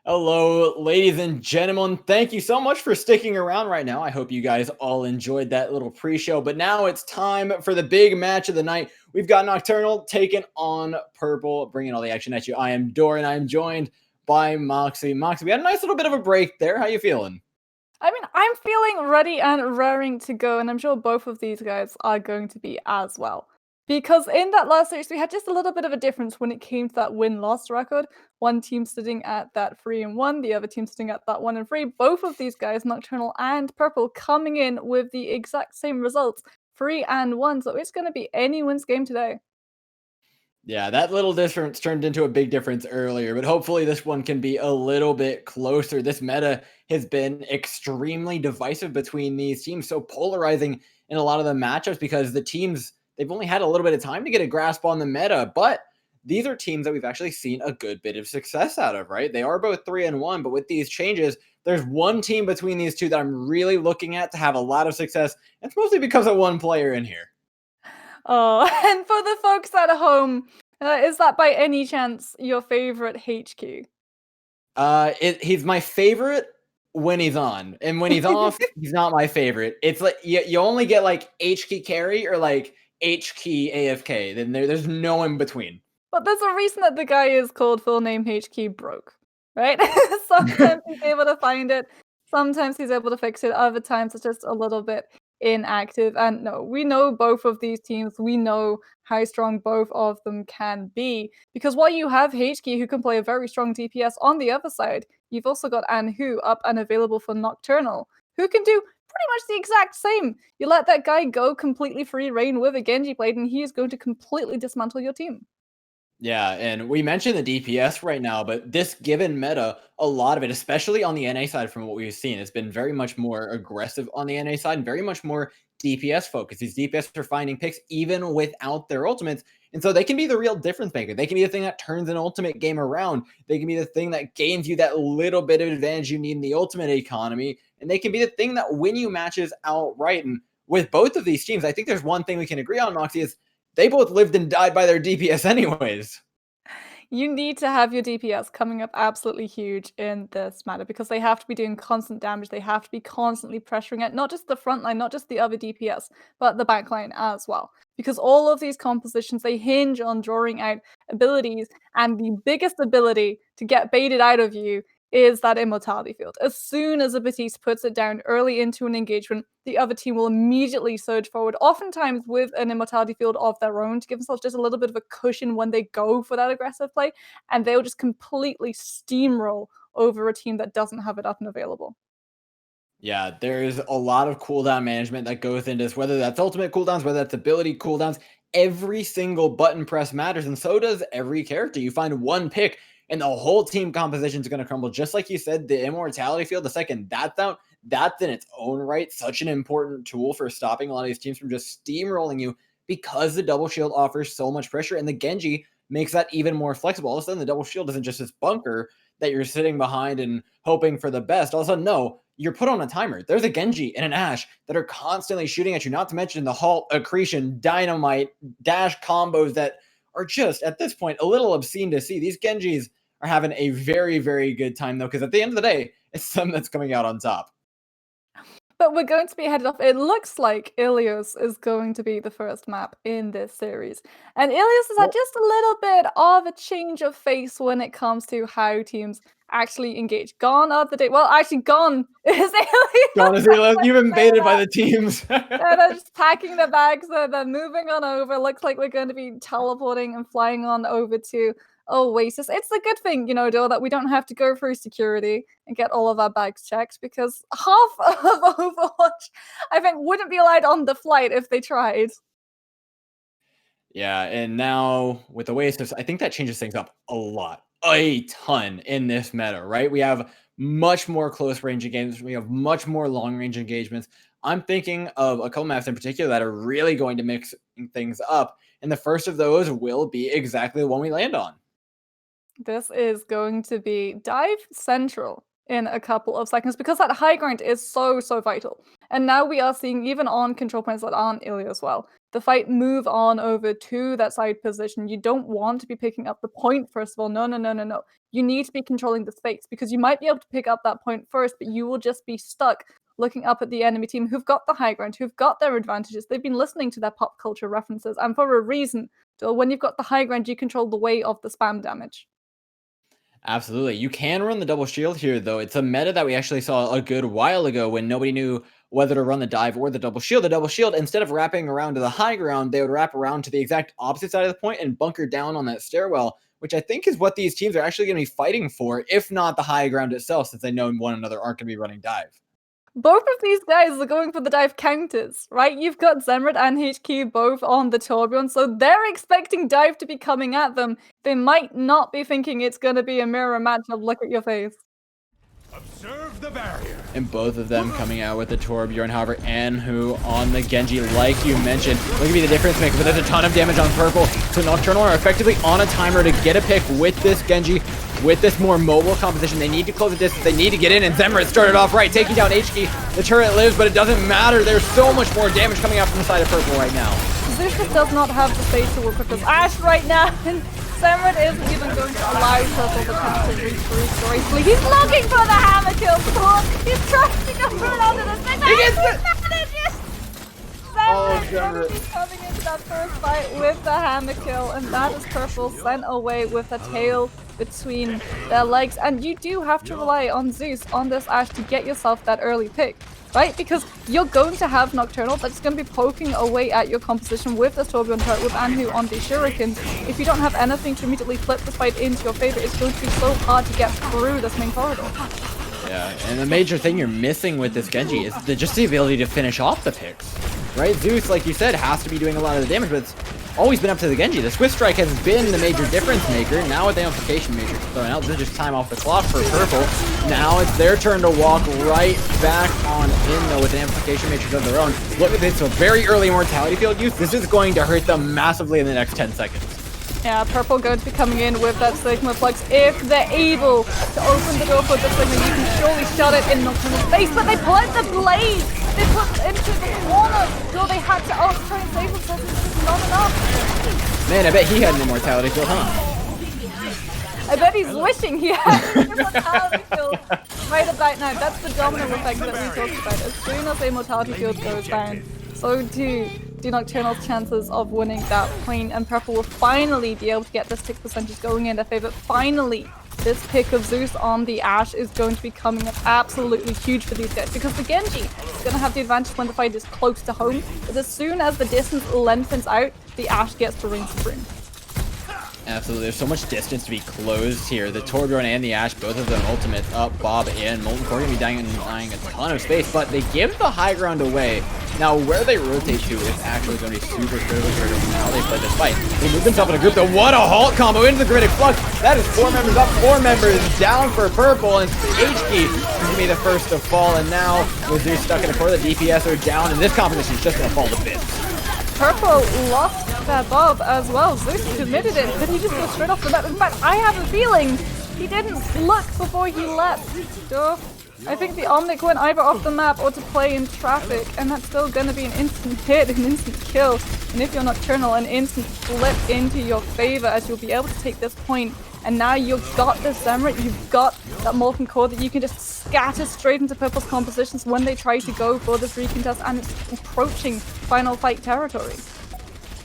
Hello, ladies and gentlemen. Thank you so much for sticking around right now. I hope you guys all enjoyed that little pre-show. But now it's time for the big match of the night. We've got Nocturnal taking on Purple, bringing all the action at you. I am Dorian. I am joined by Moxie. Moxie, we had a nice little bit of a break there. How you feeling? I mean, I'm feeling ready and raring to go, and I'm sure both of these guys are going to be as well. Because in that last series, we had just a little bit of a difference when it came to that win-loss record. One team sitting at that 3-1, the other team sitting at that 1-3. Both of these guys, Nocturnal and Purple, coming in with the exact same results, 3-1. So it's going to be anyone's game today. Yeah, that little difference turned into a big difference earlier, but hopefully this one can be a little bit closer. This meta has been extremely divisive between these teams, so polarizing in a lot of the matchups because the teams, they've only had a little bit of time to get a grasp on the meta, but these are teams that we've actually seen a good bit of success out of, right? They are both 3-1, but with these changes, there's one team between these two that I'm really looking at to have a lot of success. It's mostly because of one player in here. Oh, and for the folks at home, is that by any chance your favorite HQ? He's my favorite when he's on, and when he's off, he's not my favorite. It's like you only get like H key carry or like H key AFK. Then there's no in between. But there's a reason that the guy is called full name HQ broke, right? Sometimes he's able to find it, sometimes he's able to fix it, other times it's just a little bit inactive. And no, we know both of these teams, we know how strong both of them can be. Because while you have HQ who can play a very strong DPS on the other side, you've also got Anhu up and available for Nocturnal, who can do pretty much the exact same. You let that guy go completely free reign with a Genji blade, and he is going to completely dismantle your team. Yeah, and we mentioned the DPS right now, but this given meta, a lot of it, especially on the NA side from what we've seen, has been very much more aggressive on the NA side and very much more DPS focused. These DPS are finding picks even without their ultimates. And so they can be the real difference maker. They can be the thing that turns an ultimate game around. They can be the thing that gains you that little bit of advantage you need in the ultimate economy. And they can be the thing that win you matches outright. And with both of these teams, I think there's one thing we can agree on, Moxie, is they both lived and died by their DPS anyways. You need to have your DPS coming up absolutely huge in this matter because they have to be doing constant damage. They have to be constantly pressuring it, not just the front line, not just the other DPS, but the back line as well. Because all of these compositions, they hinge on drawing out abilities, and the biggest ability to get baited out of you is that immortality field. As soon as a Batiste puts it down early into an engagement, the other team will immediately surge forward, oftentimes with an immortality field of their own to give themselves just a little bit of a cushion when they go for that aggressive play, and they'll just completely steamroll over a team that doesn't have it up and available. Yeah, there's a lot of cooldown management that goes into this, whether that's ultimate cooldowns, whether that's ability cooldowns. Every single button press matters, and so does every character. You find one pick, and the whole team composition is going to crumble. Just like you said, the immortality field, the second that's out, that's in its own right such an important tool for stopping a lot of these teams from just steamrolling you because the double shield offers so much pressure, and the Genji makes that even more flexible. All of a sudden, the double shield isn't just this bunker that you're sitting behind and hoping for the best. All of a sudden, no, you're put on a timer. There's a Genji and an Ashe that are constantly shooting at you, not to mention the halt, accretion, dynamite, dash combos that are just, at this point, a little obscene to see. These Genjis are having a very, very good time, though, because at the end of the day, it's them that's coming out on top. But we're going to be headed off. It looks like Ilios is going to be the first map in this series. And Ilios has had Well, just a little bit of a change of face when it comes to how teams actually engage. Gone are the day. Well, actually, gone is Ilios. honestly, you've been Say baited by that. the teams. They're just packing their bags. They're moving on over. Looks like we're going to be teleporting and flying on over to Oasis. It's a good thing, Dil, that we don't have to go through security and get all of our bags checked because half of Overwatch, I think, wouldn't be allowed on the flight if they tried. Yeah, and now with Oasis, I think that changes things up a ton in this meta, right? We have much more close range engagements. We have much more long range engagements. I'm thinking of a couple maps in particular that are really going to mix things up. And the first of those will be exactly the one we land on. This is going to be dive central in a couple of seconds because that high ground is so, so vital. And now we are seeing, even on control points that aren't Ilya as well, the fight move on over to that side position. You don't want to be picking up the point, first of all. No, no, no, no, no. You need to be controlling the space because you might be able to pick up that point first, but you will just be stuck looking up at the enemy team who've got the high ground, who've got their advantages. They've been listening to their pop culture references, and for a reason. So when you've got the high ground, you control the weight of the spam damage. Absolutely. You can run the double shield here, though. It's a meta that we actually saw a good while ago when nobody knew whether to run the dive or the double shield. The double shield, instead of wrapping around to the high ground, they would wrap around to the exact opposite side of the point and bunker down on that stairwell, which I think is what these teams are actually going to be fighting for, if not the high ground itself, since they know one another aren't going to be running dive. Both of these guys are going for the dive counters, right? You've got Zemrat and HQ both on the Torbjorn, so they're expecting dive to be coming at them. They might not be thinking it's going to be a mirror matchup. Look at your face. Observe the barrier. And both of them coming out with the Torbjorn. However, Anhu on the Genji, like you mentioned, look at me the difference maker, but there's a ton of damage on purple. So Nocturnal are effectively on a timer to get a pick with this Genji. With this more mobile composition, they need to close the distance, they need to get in, and Zemrat started off right, taking down HK. The turret lives, but it doesn't matter. There's so much more damage coming out from the side of purple right now. Zeus does not have the space to work with this Ashe right now, and Zemrat isn't even going to allow Purple the chance to reach through gracefully. He's looking for the hammer kill support! He's trying to go for it onto the stick. He gets it! Zemrat's going to be coming into that first fight with the hammer kill, and that is Purple sent away with a tail between their legs. And you do have to rely on Zeus on this Ashe to get yourself that early pick, right? Because you're going to have Nocturnal that's going to be poking away at your composition with the Torbjorn turret, with Anhu on the Shurikens. If you don't have anything to immediately flip the fight into your favor, it's going to be so hard to get through this main corridor. Yeah, and the major thing you're missing with this Genji is just the ability to finish off the picks, right? Zeus, like you said, has to be doing a lot of the damage, but it's always been up to the Genji. The Swift Strike has been the major difference maker. Now with the amplification matrix thrown out, this is just time off the clock for purple. Now it's their turn to walk right back on in, though, with an amplification matrix of their own. Look at this, so very early mortality field use. This is going to hurt them massively in the next 10 seconds. Yeah, purple going to be coming in with that Sigma Flux. If they're able to open the door for the Sigma, you can surely shut it in Nocturnal's face, but they put the blade! They put it into the corner! So they had to try and save themselves. This is not enough. Man, I bet he had an immortality field, huh? I bet he's wishing he had an immortality field right about now. That's the domino effect that we talked about. As soon as the immortality field goes down, so do Nocturnal's chances of winning that point, and purple will finally be able to get this tick percentage going in their favor. Finally, this pick of Zeus on the Ashe is going to be coming up absolutely huge for these guys, because the Genji is going to have the advantage when the fight is close to home, but as soon as the distance lengthens out, the Ashe gets to reign supreme. Absolutely, there's so much distance to be closed here. The Torbjorn and the Ashe, both of them ultimates up. Bob and Molten Core going to be dying a ton of space, but they give the high ground away. Now, where they rotate to is actually going to be super critical for how they play this fight. They move themselves in a group, though. What a halt combo into the Griddick Flux. That is 4 members up, 4 members down for purple, and HK is going to be the first to fall. And now, with Zeus stuck in a corner, the DPS are down, and this composition is just going to fall to bits. Purple lost that Bob as well. Zeus committed it, but he just goes straight off the map. In fact, I have a feeling he didn't look before he leapt. Duh. I think the Omnic went either off the map or to play in traffic, and that's still going to be an instant hit, an instant kill. And if you're Nocturnal, an instant flip into your favor, as you'll be able to take this point. And now you've got this Zemrat, you've got that Molten Core that you can just scatter straight into Purple's compositions when they try to go for this recontest, and it's approaching final fight territory.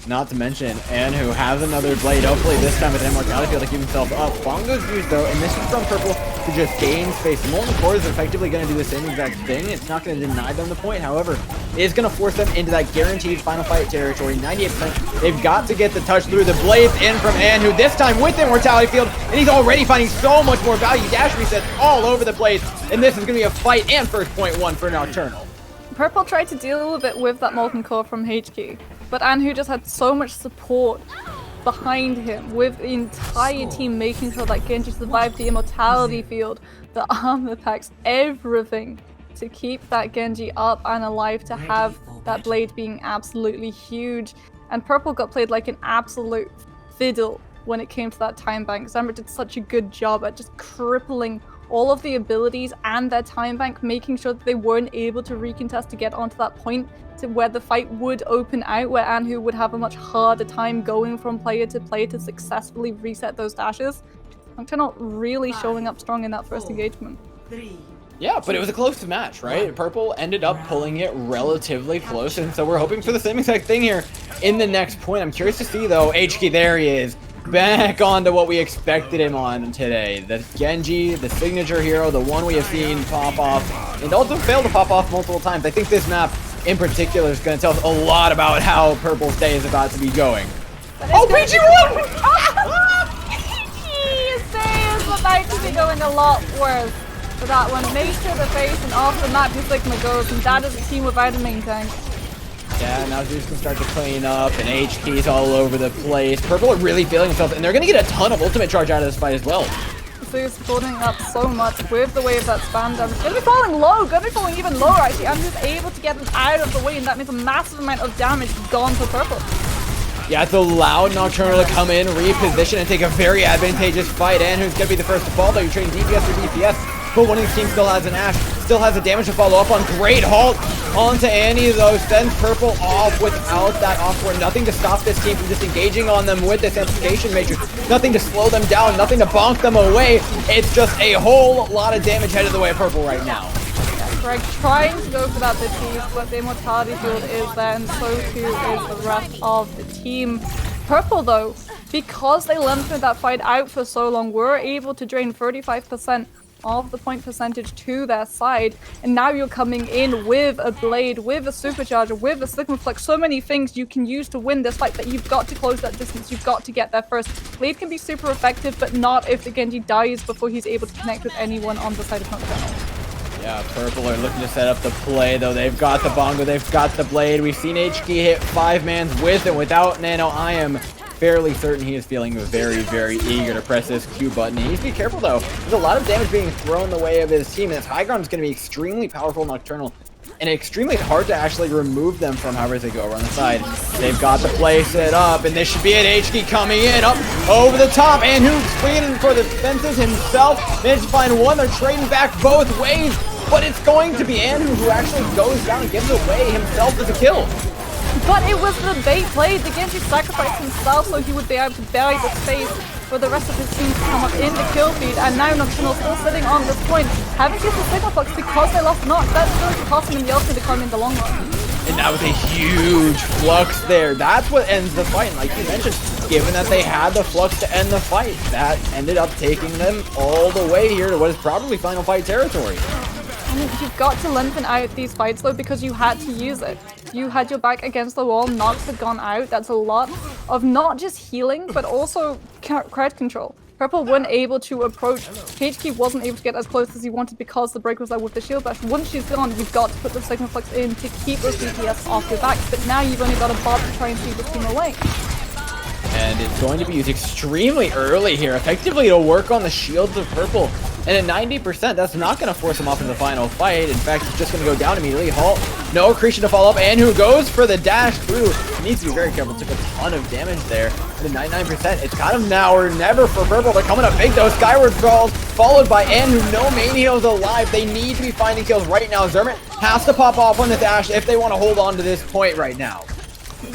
Not to mention, Anhu has another blade, hopefully this time with an immortality field to keep himself up. Bongo's used though, and this is from purple to just gain space. The Molten Core is effectively going to do the same exact thing. It's not going to deny them the point, however, it is going to force them into that guaranteed final fight territory. 98%. They've got to get the touch through. The blades in from Anhu, this time with the immortality field, and he's already finding so much more value. Dash resets all over the place, and this is going to be a fight and first point one for Nocturnal. Purple tried to deal with it with that Molten Core from HQ, but Anhu just had so much support behind him, with the entire team making sure that Genji survived the immortality field, the armor packs, everything to keep that Genji up and alive, to have that blade being absolutely huge. And Purple got played like an absolute fiddle when it came to that time bank. Zambra did such a good job at just crippling all of the abilities and their time bank, making sure that they weren't able to recontest to get onto that point to where the fight would open out, where Anhu would have a much harder time going from player to player to successfully reset those dashes. Nocturnal really showing up strong in that first engagement. Yeah, but it was a close match, right? Purple ended up pulling it relatively close, and so we're hoping for the same exact thing here in the next point. I'm curious to see, though, HK, there he is, back on to what we expected him on today. The Genji, the signature hero, the one we have seen pop off, and also failed to pop off multiple times. I think this map in particular is going to tell us a lot about how Purple's day is about to be going. Oh, PG won! His day is about to be going a lot worse. For that one, Mace to the face, and off the map his Sigma goes, and that is a team without a main tank. Yeah, now Zeus can start to clean up, and HK's all over the place. Purple are really feeling themselves, and they're going to get a ton of ultimate charge out of this fight as well. Zeus holding up so much with the wave that spam damage. Gonna be falling low, gonna be falling even lower actually. I'm just able to get them out of the way, and that means a massive amount of damage gone for Purple. Yeah, it's allowed Nocturnal to come in, reposition, and take a very advantageous fight. And who's going to be the first to fall, though? You're trading DPS for DPS. But one of these teams still has an Ashe, still has the damage to follow up on. Great halt onto Annie, though. Sends Purple off without that offboard. Nothing to stop this team from just engaging on them with this amplification matrix. Nothing to slow them down, nothing to bonk them away. It's just a whole lot of damage headed the way of Purple right now. Greg trying to go for that piece, but the immortality field is there, and so too is the rest of the team. Purple, though, because they lengthened that fight out for so long, were able to drain 35% of the point percentage to their side, and now you're coming in with a blade, with a supercharger, with a Sigma Flux, so many things you can use to win this fight, but you've got to close that distance, you've got to get there first. Blade can be super effective, but not if the Genji dies before he's able to connect with anyone on the side of Nocturnal. Yeah, Purple are looking to set up the play, though. They've got the bongo, they've got the blade. We've seen HK hit 5-mans with and without Nano. I am fairly certain he is feeling very, very eager to press this Q button. He needs to be careful, though. There's a lot of damage being thrown the way of his team, and this high ground is going to be extremely powerful Nocturnal, and extremely hard to actually remove them from however they go around the side. They've got the play set up, and this should be it. HK coming in, up over the top, and who's swinging for the fences himself. Managed to find one. They're trading back both ways, but it's going to be Anhu who actually goes down and gives away himself as a kill. But it was the bait play. The Genji sacrificed himself so he would be able to bury the space for the rest of his team to come up in the kill feed, and now Nocturnal still sitting on this point. Haven't used the Sigma Flux because they lost Noct. That's going to cost him the ultimate to come in the long run. And that was a huge flux there. That's what ends the fight. And like you mentioned, given that they had the flux to end the fight, that ended up taking them all the way here to what is probably final fight territory. I mean, you've got to lengthen out these fights though, because you had to use it. You had your back against the wall, Nox had gone out. That's a lot of not just healing, but also crowd control. Purple weren't able to approach. HK wasn't able to get as close as he wanted because the break was there with the shield bash. Once she's gone, you've got to put the Sigma Flux in to keep those DPS off your back. But now you've only got a bot to try and see the team away. And it's going to be used extremely early here, effectively to work on the shields of Purple. And at 90%, that's not going to force him off in the final fight. In fact, he's just going to go down immediately. Halt. No accretion to follow up. And who goes for the dash through. He needs to be very careful. Took a ton of damage there. At 99%, it's kind of now or never for Purple. They're coming up big, though. Skyward Crawls, followed by Anhu. No main heroes alive. They need to be finding kills right now. Zermit has to pop off on the dash if they want to hold on to this point right now.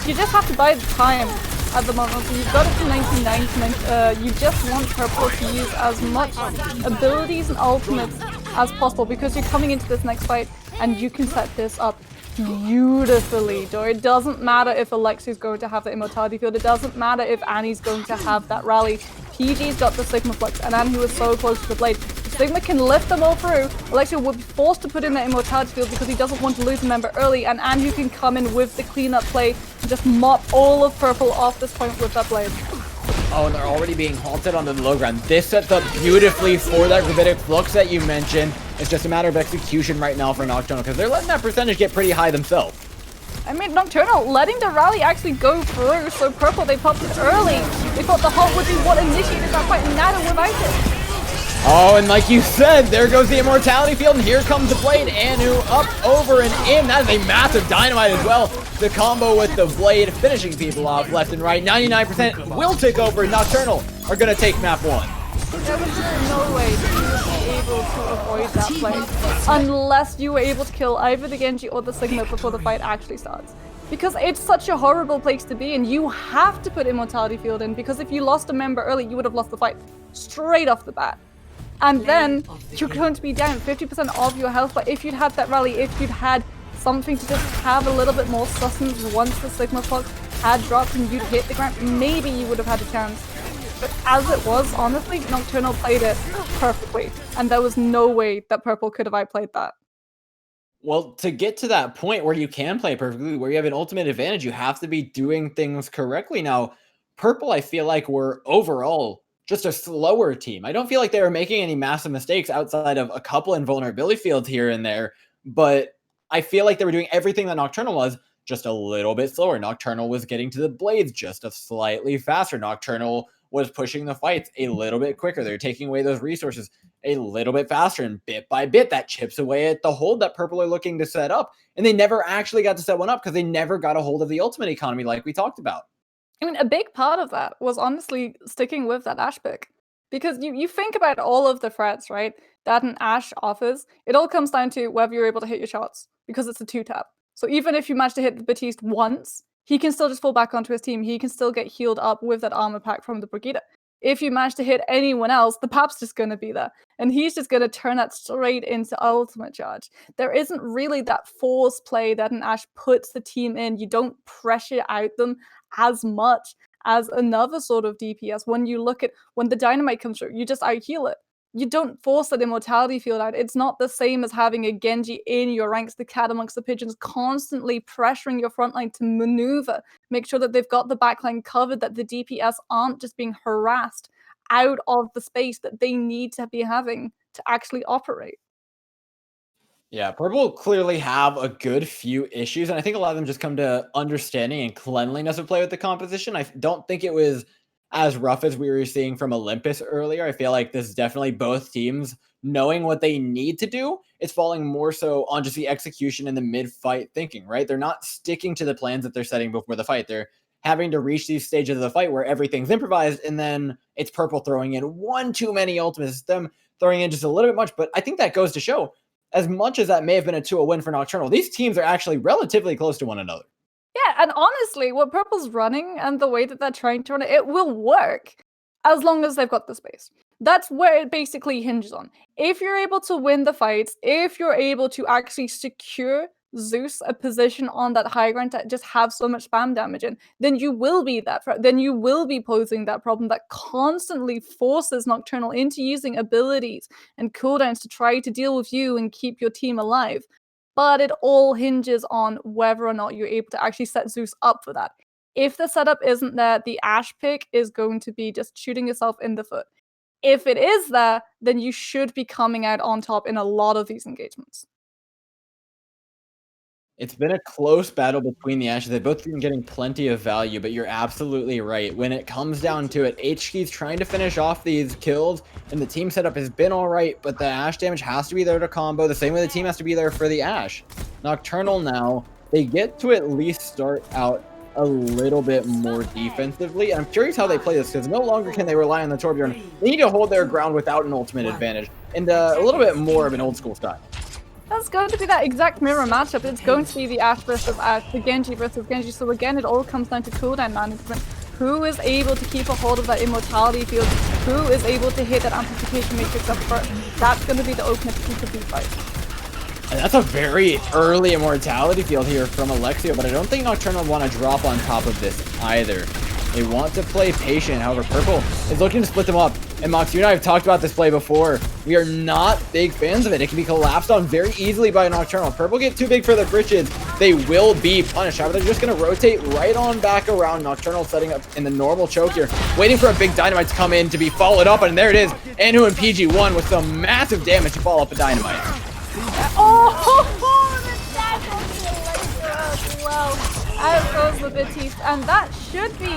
You just have to buy the time at the moment. So you've got it to 99. You just want Purple to use as much abilities and ultimates as possible, because you're coming into this next fight and you can set this up beautifully. It doesn't matter if Alexi's going to have the immortality field. It doesn't matter if Annie's going to have that rally. PG's got the Sigma Flux, and Annie was so close to the blade. Sigma can lift them all through. Alexia will be forced to put in that immortality field because he doesn't want to lose a member early, and Anhu can come in with the cleanup play and just mop all of Purple off this point with that blade. Oh, and they're already being halted onto the low ground. This sets up beautifully for that gravitic flux that you mentioned. It's just a matter of execution right now for Nocturnal, because they're letting that percentage get pretty high themselves. I mean, Nocturnal letting the rally actually go through, so Purple, they popped it early. They thought the halt would be what initiated that fight, and now they're without it. Oh, and like you said, there goes the immortality field, and here comes the blade. Anu up, over, and in. That is a massive dynamite as well. The combo with the blade finishing people off left and right. 99% will take over. Nocturnal are going to take map 1. There was just no way that you would be able to avoid that play unless you were able to kill either the Genji or the Sigma before the fight actually starts. Because it's such a horrible place to be, and you have to put immortality field in, because if you lost a member early, you would have lost the fight straight off the bat. And then you're going to be down 50% of your health. But if you'd had that rally, if you'd had something to just have a little bit more sustenance once the Sigma Fox had dropped and you'd hit the ground, maybe you would have had a chance. But as it was, honestly, Nocturnal played it perfectly. And there was no way that Purple could have outplayed that. Well, to get to that point where you can play perfectly, where you have an ultimate advantage, you have to be doing things correctly. Now, Purple, I feel like, were overall just a slower team. I don't feel like they were making any massive mistakes outside of a couple invulnerability fields here and there, but I feel like they were doing everything that Nocturnal was, just a little bit slower. Nocturnal was getting to the blades just a slightly faster. Nocturnal was pushing the fights a little bit quicker. They're taking away those resources a little bit faster, and bit by bit that chips away at the hold that Purple are looking to set up. And they never actually got to set one up because they never got a hold of the ultimate economy like we talked about. I mean, a big part of that was honestly sticking with that Ashe pick. Because you think about all of the threats, right, that an Ashe offers, it all comes down to whether you're able to hit your shots, because it's a 2-tap. So even if you manage to hit Batiste once, he can still just fall back onto his team. He can still get healed up with that armor pack from the Brigida. If you manage to hit anyone else, the Pap's just going to be there. And he's just going to turn that straight into ultimate charge. There isn't really that force play that an Ashe puts the team in. You don't pressure out them as much as another sort of DPS. When you look at when the dynamite comes through, you just out-heal it. You don't force that immortality field out. It's not the same as having a Genji in your ranks, the cat amongst the pigeons, constantly pressuring your front line to maneuver, make sure that they've got the backline covered, that the DPS aren't just being harassed out of the space that they need to be having to actually operate. Yeah, Purple clearly have a good few issues, and I think a lot of them just come to understanding and cleanliness of play with the composition. I don't think it was as rough as we were seeing from Olympus earlier. I feel like this is definitely both teams knowing what they need to do. It's falling more so on just the execution and the mid-fight thinking, right? They're not sticking to the plans that they're setting before the fight. They're having to reach these stages of the fight where everything's improvised, and then it's Purple throwing in one too many ultimates, them throwing in just a little bit much. But I think that goes to show, as much as that may have been a 2-0 win for Nocturnal, these teams are actually relatively close to one another. Yeah, and honestly, what Purple's running and the way that they're trying to run it, it will work as long as they've got the space. That's where it basically hinges on. If you're able to win the fights, if you're able to actually secure Zeus a position on that high ground to just have so much spam damage in, then you will be that threat. Then you will be posing that problem that constantly forces Nocturnal into using abilities and cooldowns to try to deal with you and keep your team alive. But it all hinges on whether or not you're able to actually set Zeus up for that. If the setup isn't there, the Ashe pick is going to be just shooting yourself in the foot. If it is there, then you should be coming out on top in a lot of these engagements. It's been a close battle between the Ashes. They've both been getting plenty of value, but you're absolutely right. When it comes down to it, HK's trying to finish off these kills, and the team setup has been all right, but the Ashe damage has to be there to combo, the same way the team has to be there for the Ashe. Nocturnal now, they get to at least start out a little bit more defensively, and I'm curious how they play this, because no longer can they rely on the Torbjorn. They need to hold their ground without an ultimate advantage, and a little bit more of an old school style. That's going to be that exact mirror matchup. It's going to be the Ashe versus Ashe, the Genji versus Genji. So again, it all comes down to cooldown management. Who is able to keep a hold of that immortality field? Who is able to hit that amplification matrix up first? That's going to be the ultimate peak of these fights. And that's a very early immortality field here from Alexio, but I don't think Nocturnal want to drop on top of this either. They want to play patient. However, Purple is looking to split them up. And Mox, you and I have talked about this play before. We are not big fans of it. It can be collapsed on very easily by Nocturnal. Purple get too big for the britches. They will be punished. However, they're just going to rotate right on back around. Nocturnal setting up in the normal choke here, waiting for a big dynamite to come in to be followed up. And there it is. Anu and PG1 with some massive damage to follow up a dynamite. Oh, the tag on the laser as well. Out goes the Batiste, and that should be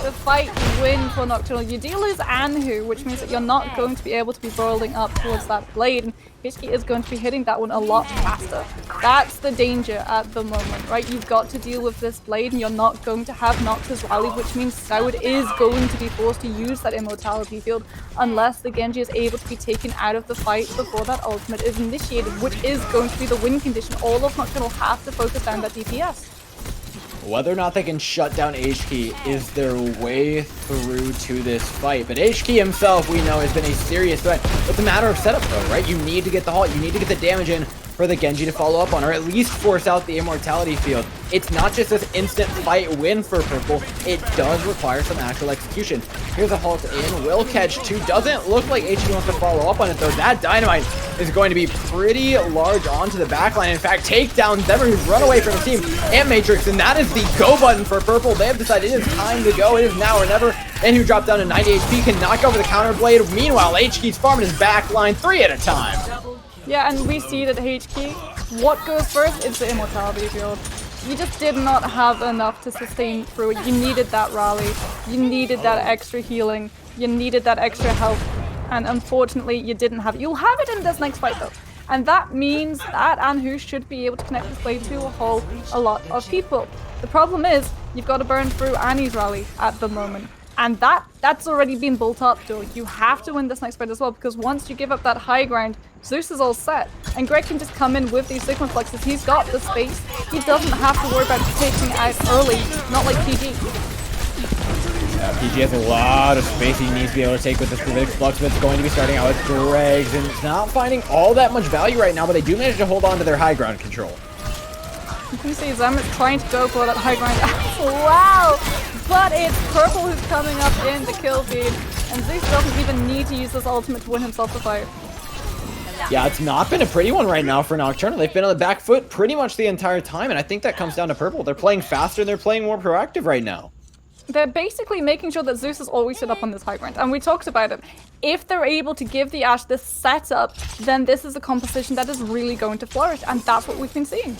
the fight win for Nocturnal. You do lose Anhu, which means that you're not going to be able to be rolling up towards that blade, and HK is going to be hitting that one a lot faster. That's the danger at the moment, right? You've got to deal with this blade, and you're not going to have Nocta's rally, which means Soud is going to be forced to use that immortality field unless the Genji is able to be taken out of the fight before that ultimate is initiated, which is going to be the win condition. All of Nocturnal have to focus down that DPS. Whether or not they can shut down HK is their way through to this fight. But HK himself, we know, has been a serious threat. It's a matter of setup, though, right? You need to get the halt. You need to get the damage in for the Genji to follow up on, or at least force out the immortality field. It's not just this instant fight win for Purple. It does require some actual execution. Here's a halt in. Will catch two. Doesn't look like HK wants to follow up on it, though. That dynamite is going to be pretty large onto the backline. In fact, take down Zebra, who's run away from his team, and Matrix, and that is the go button for Purple. They have decided it is time to go. It is now or never. And who dropped down to 90 HP can knock over the counter blade. Meanwhile, HK's farming his backline 3 at a time. Yeah, and we see that HK, what goes first is the immortality field. You just did not have enough to sustain through it. You needed that rally. You needed that extra healing. You needed that extra health. And unfortunately, you didn't have it. You'll have it in this next fight, though. And that means that Anhu should be able to connect this blade to a whole lot of people. The problem is, you've got to burn through Annie's rally at the moment. And that's already been built up, though. You have to win this next fight as well, because once you give up that high ground, Zeus is all set. And Greg can just come in with these Sigma Fluxes. He's got the space. He doesn't have to worry about taking it out early, not like PG. PG has a lot of space he needs to be able to take with this Gravitic Flux, but it's going to be starting out with Dregs, and it's not finding all that much value right now, but they do manage to hold on to their high ground control. You can see Zem is trying to go for that high ground. Wow! But it's Purple who's coming up in the kill feed, and Zeus doesn't even need to use this ultimate to win himself the fight. Yeah, it's not been a pretty one right now for Nocturnal. They've been on the back foot pretty much the entire time, and I think that comes down to Purple. They're playing faster, they're playing more proactive right now. They're basically making sure that Zeus is always set up on this high ground, and we talked about it. If they're able to give the Ashe this setup, then this is a composition that is really going to flourish, and that's what we've been seeing.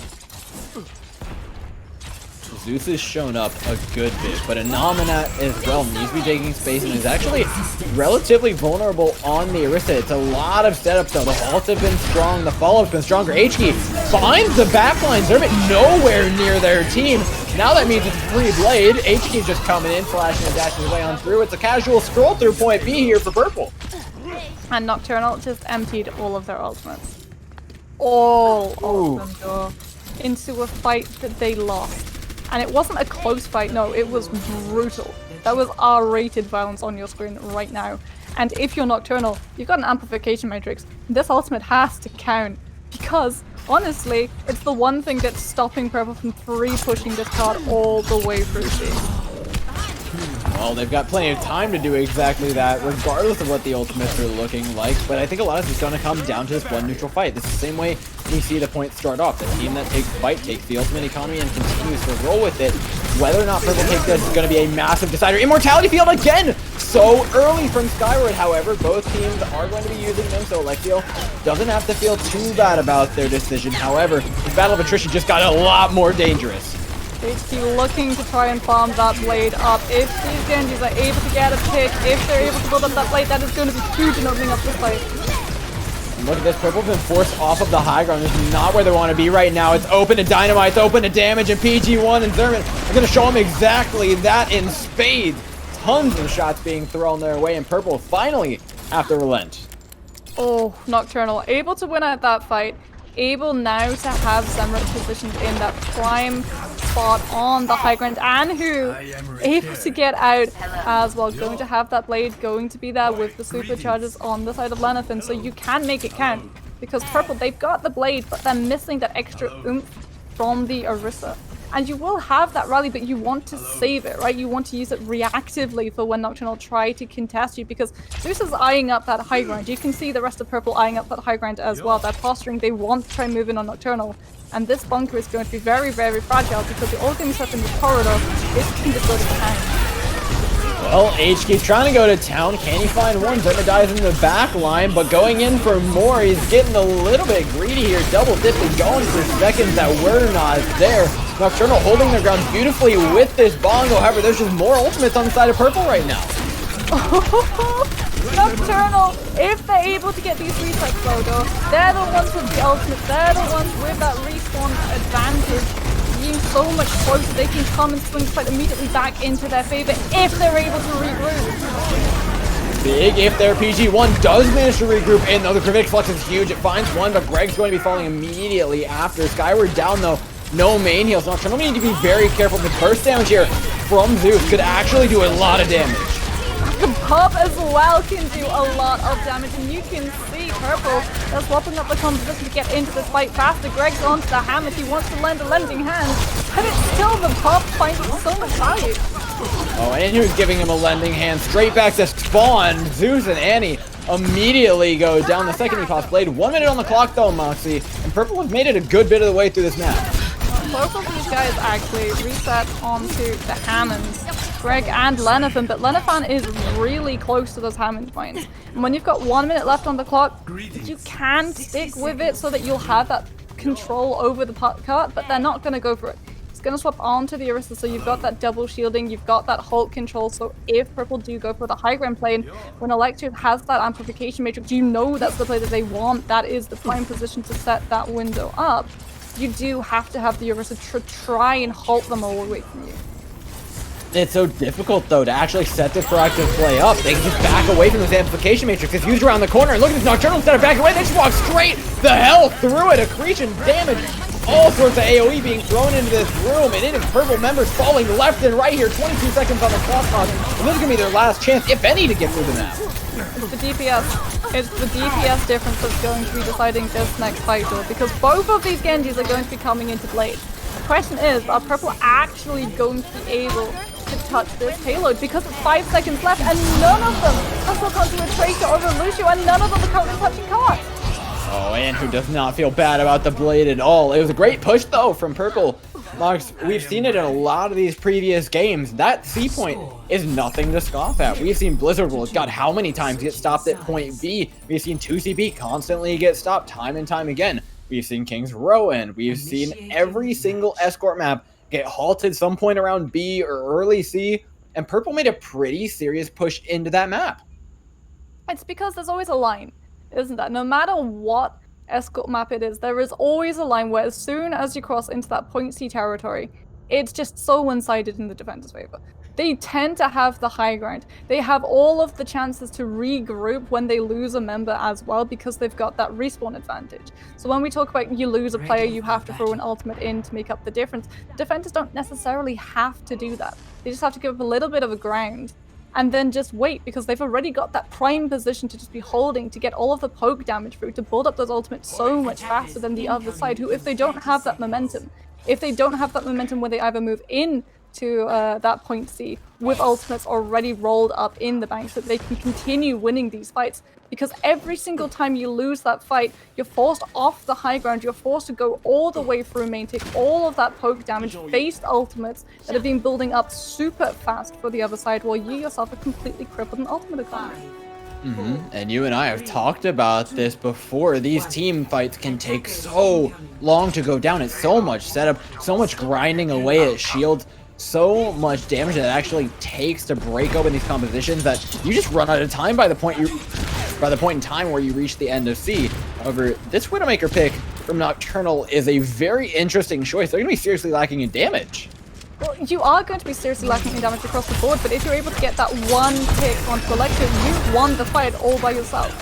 Zeus has shown up a good bit, but Anominat as well needs to be taking space and is actually relatively vulnerable on the Orisa. It's a lot of setups though. The halts have been strong, the follow-up's been stronger. HK finds the backline, Zermit nowhere near their team. Now that means it's free blade. HK just coming in, flashing and dashing his way on through. It's a casual scroll through point B here for Purple. And Nocturnal just emptied all of their ultimates. All of them, though, into a fight that they lost. And it wasn't a close fight, no, it was brutal. That was R-rated violence on your screen right now. And if you're Nocturnal, you've got an amplification matrix. This ultimate has to count. Because, honestly, it's the one thing that's stopping Purple from pushing this card all the way through C. Well, they've got plenty of time to do exactly that, regardless of what the ultimates are looking like. But I think a lot of this is going to come down to this one neutral fight. This is the same way we see the points start off. The team that takes the fight takes the ultimate economy and continues to roll with it. Whether or not Purple takes this is going to be a massive decider. Immortality field again! So early from Skyward, however, both teams are going to be using them, so Alexio doesn't have to feel too bad about their decision. However, the battle of attrition just got a lot more dangerous. HQ looking to try and farm that blade up. If these Genjis are able to get a pick, if they're able to build up that blade, that is going to be huge in opening up this fight. And look at this, Purple's been forced off of the high ground. This is not where they want to be right now. It's open to Dynamite, it's open to damage, and PG1 and Zerman are going to show them exactly that in spades. Tons of shots being thrown their way, and Purple finally have to relent. Oh, Nocturnal, able to win out that fight. Able now to have Zemrat positioned in that prime spot on the high ground, and who able to get out as well. Going to have that blade going to be there with the supercharges on the side of Lenathan, so you can make it count. Because Purple, they've got the blade, but they're missing that extra oomph from the Orisa. And you will have that rally, but you want to save it, right? You want to use it reactively for when Nocturnal try to contest you, because Zeus is eyeing up that high ground. You can see the rest of Purple eyeing up that high ground as well. They're posturing, they want to try and move in on Nocturnal. And this bunker is going to be very, very fragile, because the all things up in the corridor, this can just go to town. Well, H keeps trying to go to town. Can he find one? Zerma dies in the back line, but going in for more. He's getting a little bit greedy here. Double dipping, going for seconds that were not there. Nocturnal holding their ground beautifully with this bongo. However, there's just more ultimates on the side of purple right now. Nocturnal, if they're able to get these resets though, they're the ones with the ultimates, they're the ones with that respawn advantage, being so much closer, they can come and swing fight immediately back into their favor if they're able to regroup. Big if there. PG1 does manage to regroup in though. The Gravitic Flux is huge. It finds one, but Greg's going to be falling immediately after. Skyward down though. No main heals. Nocturnal need to be very careful. The burst damage here from Zeus could actually do a lot of damage. The pop as well can do a lot of damage, and you can see Purple they're swapping up the composition to get into this fight faster. Greg's onto the hammer, he wants to lend a lending hand, but it's still the pop finding so much value. Oh, and who's giving him a lending hand straight back to spawn. Zeus and Annie immediately go down the second Epos Blade. 1 minute on the clock though, Moxie, and Purple have made it a good bit of the way through this match. Both of these guys actually reset onto the Hammonds, Greg and Lenathan, but Lenathan is really close to those Hammond points. And when you've got 1 minute left on the clock, you can stick with it so that you'll have that control over the cart, but they're not going to go for it. It's going to swap onto the Orisa, so you've got that double shielding, you've got that Hulk control, so if Purple do go for the high ground plane, when Electro has that amplification matrix, you know that's the play that they want, that is the prime position to set that window up. You do have to have the Orisa try and halt them all away from you. It's so difficult though to actually set this proactive play up. They can just back away from this amplification matrix. It's huge around the corner, and look at this Nocturnal instead of backing away, they just walk straight the hell through it. Accretion damage, all sorts of AoE being thrown into this room, and it is Purple members falling left and right here. 22 seconds on the clock, and this is gonna be their last chance, if any, to get through the map. It's the DPS. It's the DPS difference that's going to be deciding this next fight, though, because both of these Genjis are going to be coming into Blade. The question is, are Purple actually going to be able to touch this payload? Because it's 5 seconds left, and none of them have hooked onto a Tracer or a Lucio, and none of them are currently touching cards. Oh, and who does not feel bad about the Blade at all. It was a great push, though, from Purple. Mox, we've seen it in a lot of these previous games. That C point is nothing to scoff at. We've seen Blizzard World, God, how many times get stopped at point B? We've seen 2CP constantly get stopped time and time again. We've seen King's Rowan. We've seen every single escort map get halted some point around B or early C, and Purple made a pretty serious push into that map. It's because there's always a line, isn't there? No matter what escort map it is, there is always a line where as soon as you cross into that point C territory, it's just so one-sided in the defender's favor. They tend to have the high ground. They have all of the chances to regroup when they lose a member as well, because they've got that respawn advantage. So when we talk about you lose a player, you have to throw an ultimate in to make up the difference. Defenders don't necessarily have to do that. They just have to give up a little bit of a ground and then just wait, because they've already got that prime position to just be holding to get all of the poke damage through, to build up those ultimates so much faster than the other side, who, if they don't have that momentum, when they either move in to that point C with ultimates already rolled up in the bank, so that they can continue winning these fights. Because every single time you lose that fight, you're forced off the high ground, you're forced to go all the way through main, take all of that poke damage, face ultimates that have been building up super fast for the other side, while you yourself are completely crippled in ultimate economy. And you and I have talked about this before. These team fights can take so long to go down. It's so much setup, so much grinding away at shields, so much damage that it actually takes to break open these compositions that you just run out of time by the point in time where you reach the end of C. However, this Widowmaker pick from Nocturnal is a very interesting choice. They're going to be seriously lacking in damage. Well, you are going to be seriously lacking in damage across the board, but if you're able to get that one pick onto Electro, you've won the fight all by yourself.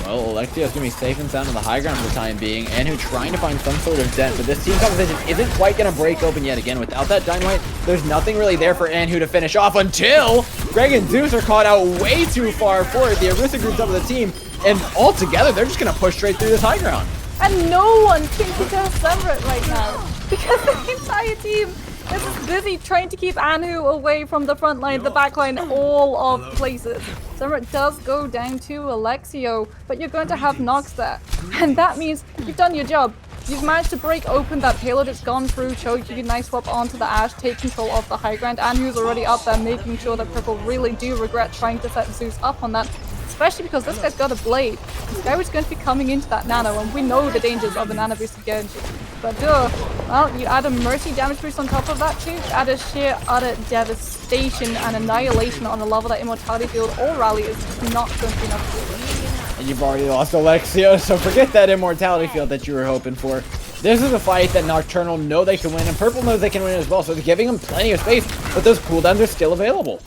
Well, Alexio's going to be safe and sound on the high ground for the time being, and who's trying to find some sort of dent, but this team composition isn't quite going to break open yet again. Without that Dynamite, there's nothing really there for Anhu to finish off until Greg and Zeus are caught out way too far forward. The Orisa group's up with the team, and all together, they're just going to push straight through this high ground. And no one can sever it right now, because the entire team is just busy trying to keep Anhu away from the front line, the back line, all of places. Semret does go down to Alexio, but you're going to have Nox there. And that means you've done your job. You've managed to break open that payload, it's gone through, choke, you can nice swap onto the Ash, take control of the high ground. Anhu's already up there, making sure that Purple really do regret trying to set Zeus up on that. Especially because this guy's got a blade. This guy was going to be coming into that nano, and we know the dangers of a nano boosted Genji. but well, you add a mercy damage boost on top of that too, add a sheer utter devastation and annihilation on the level that immortality field or rally is just not going to be enough. And you've already lost Alexia, so forget that immortality field that you were hoping for. This is a fight that Nocturnal know they can win, and Purple knows they can win as well, so they're giving them plenty of space, but those cooldowns are still available.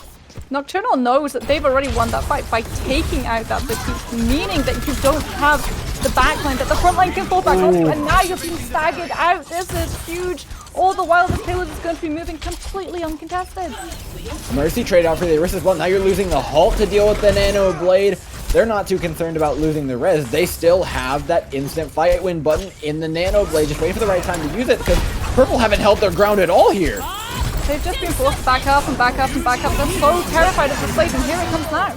Nocturnal knows that they've already won that fight by taking out that Batiste, meaning that you don't have the backline that the front line can fall back onto, and now you're being staggered out. This is huge. All the while, the payload is going to be moving completely uncontested. Mercy trade out for the Orisa as well. Now you're losing the Halt to deal with the Nano Blade. They're not too concerned about losing the res. They still have that instant fight win button in the Nano Blade, just waiting for the right time to use it, because Purple haven't held their ground at all here. They've just been forced back up and back up and back up. They're so terrified of this blade, and here it comes now.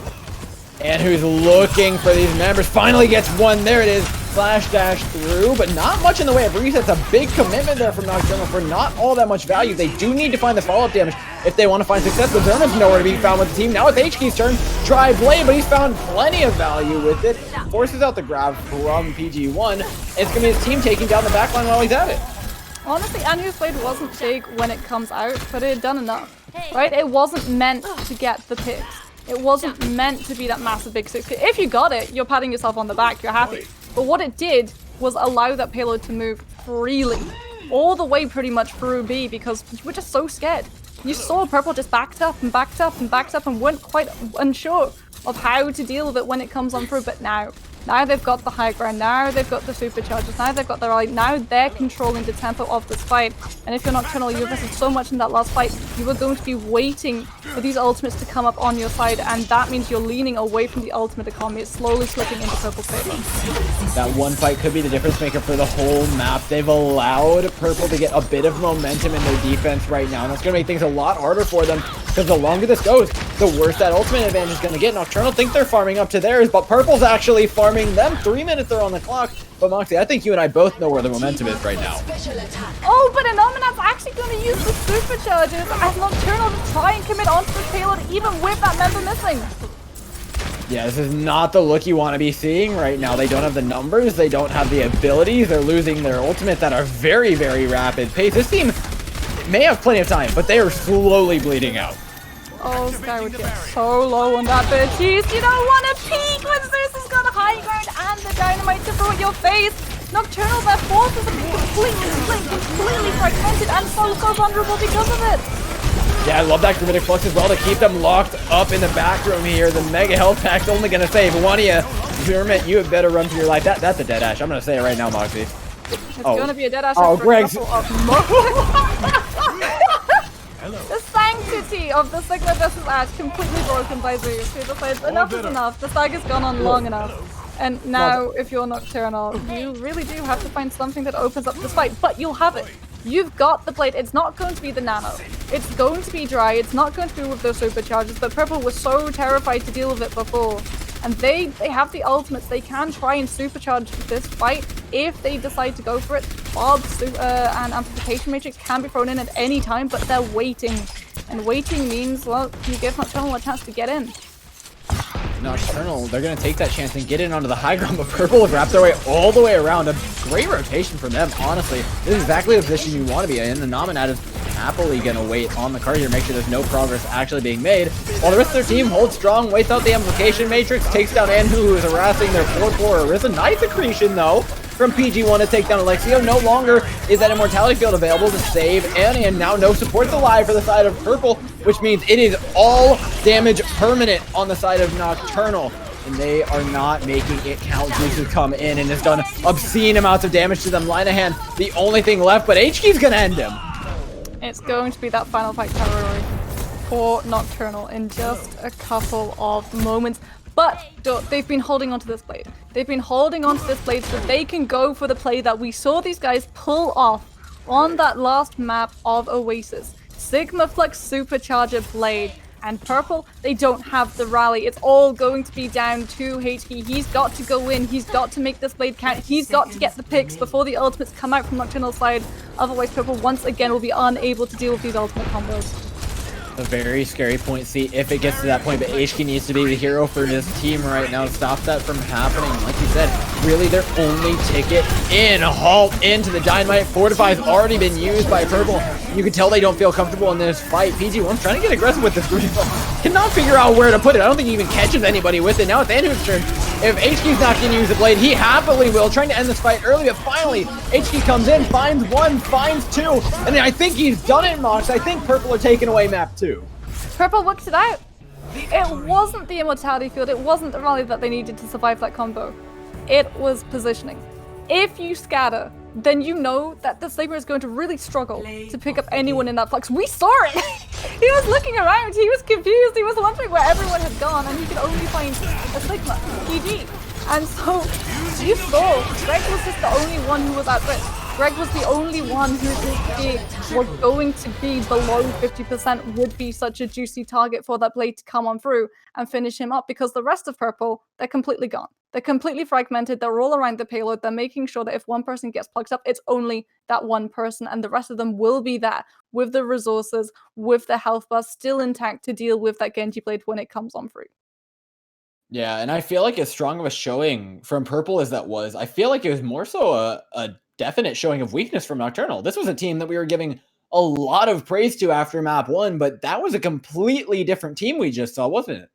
And who's looking for these members finally gets one. There it is. Flash dash through, but not much in the way of resets. A big commitment there from Nocturnal for not all that much value. They do need to find the follow-up damage if they want to find success. But Zerman's nowhere to be found with the team. Now it's HK's turn. Try Blade, but he's found plenty of value with it. Forces out the grab from PG1. It's going to be his team taking down the backline while he's at it. Honestly, Anhu's Blade wasn't big when it comes out, but it had done enough, right? It wasn't meant to get the picks. It wasn't meant to be that massive big 6. If you got it, you're patting yourself on the back, you're happy. But what it did was allow that payload to move freely, all the way pretty much through B, because you were just so scared. You saw Purple just backed up and backed up and backed up and weren't quite unsure of how to deal with it when it comes on through, but now they've got the high ground, now they've got the superchargers, now they've got the rally, now they're controlling the tempo of this fight. And if you're Nocturnal, you invested so much in that last fight, you were going to be waiting for these ultimates to come up on your side, and that means you're leaning away from the ultimate economy. It's slowly slipping into Purple's favor. That one fight could be the difference maker for the whole map. They've allowed Purple to get a bit of momentum in their defense right now, and that's going to make things a lot harder for them, because the longer this goes, the worse that ultimate advantage is going to get. Nocturnal think they're farming up to theirs, but Purple's actually farming them. 3 minutes are on the clock. But Moxie, I think you and I both know where the momentum is right now. Oh, but Anomanat's actually going to use the superchargers as Nocturnal to try and commit onto the payload, even with that member missing. Yeah, this is not the look you want to be seeing right now. They don't have the numbers, they don't have the abilities, they're losing their ultimates at a very, very rapid pace. This team may have plenty of time, but they are slowly bleeding out. Oh, Sky would get so low on that Batiste. You don't want to peek when Zeus has got a high ground and the dynamite to throw at your face. Nocturnal, their forces are completely split, completely fragmented, and so vulnerable because of it. Yeah, I love that Gravitic Flux as well to keep them locked up in the back room here. The Mega Health Pack's only going to save one of you. Zerman, you had better run for your life. That's a dead ash. I'm going to say it right now, Moxie. It's going to be a dead ash. Oh, Greg's. The sanctity of the Sigma versus Ash completely broken by Zeus, who decides enough is enough, the sag has gone on long enough. And now, if you're Nocturnal, you really do have to find something that opens up this fight, but you'll have it. You've got the blade. It's not going to be the nano. It's going to be dry. It's not going to be with those superchargers, but Purple was so terrified to deal with it before. And they have the ultimates. They can try and supercharge this fight if they decide to go for it. Bob's and Amplification Matrix can be thrown in at any time, but they're waiting. And waiting means, well, you give Nocturnal a chance to get in. Nocturnal, they're going to take that chance and get in onto the high ground, but Purple have wrapped their way all the way around. A great rotation from them, honestly. This is exactly the position you want to be in. The Nominat is happily going to wait on the card here, make sure there's no progress actually being made, while the rest of their team holds strong, waits out the Amplification Matrix, takes down Anhu, who is harassing their 4-4 Orisa. Nice accretion, though, from PG1 to take down Alexio. No longer is that Immortality Field available to save Annie, and now no supports alive for the side of Purple, which means it is all damage permanent on the side of Nocturnal, and they are not making it count. Zeus has come in and has done obscene amounts of damage to them. Linehan, the only thing left, but HK's gonna end him. It's going to be that final fight territory for Nocturnal in just a couple of moments. But they've been holding onto this blade. They've been holding onto this blade so they can go for the play that we saw these guys pull off on that last map of Oasis. Sigma Flux Supercharger Blade. And Purple, they don't have the rally. It's all going to be down to HK. He's got to go in. He's got to make this blade count. He's got to get the picks before the ultimates come out from Nocturnal's side. Otherwise, Purple once again will be unable to deal with these ultimate combos. A very scary point. See if it gets to that point, but HK needs to be the hero for his team right now to stop that from happening. Like you said, really their only ticket in. Halt into the dynamite. Fortify's already been used by Purple. You can tell they don't feel comfortable in this fight. PG1's trying to get aggressive with this group. Cannot figure out where to put it. I don't think he even catches anybody with it. Now it's Andrew's turn. If HK's not going to use the blade, he happily will. Trying to end this fight early, but finally, HK comes in, finds one, finds two, and I think he's done it, Mox. I think Purple are taking away map 2. Purple worked it out. It wasn't the immortality field. It wasn't the rally that they needed to survive that combo. It was positioning. If you scatter, then you know that the Sigma is going to really struggle to pick up anyone in that flux. We saw it! He was looking around, he was confused, he was wondering where everyone had gone, and he could only find a Sigma, GG. And so, you saw, Greg was just the only one who was at risk. Greg was the only one who were going to be below 50%, would be such a juicy target for that blade to come on through and finish him up, because the rest of Purple, they're completely gone. They're completely fragmented, they're all around the payload, they're making sure that if one person gets plucked up, it's only that one person, and the rest of them will be there with the resources, with the health bar still intact to deal with that Genji blade when it comes on through. Yeah, and I feel like as strong of a showing from Purple as that was, I feel like it was more so a definite showing of weakness from Nocturnal. This was a team that we were giving a lot of praise to after map 1, but that was a completely different team we just saw, wasn't it?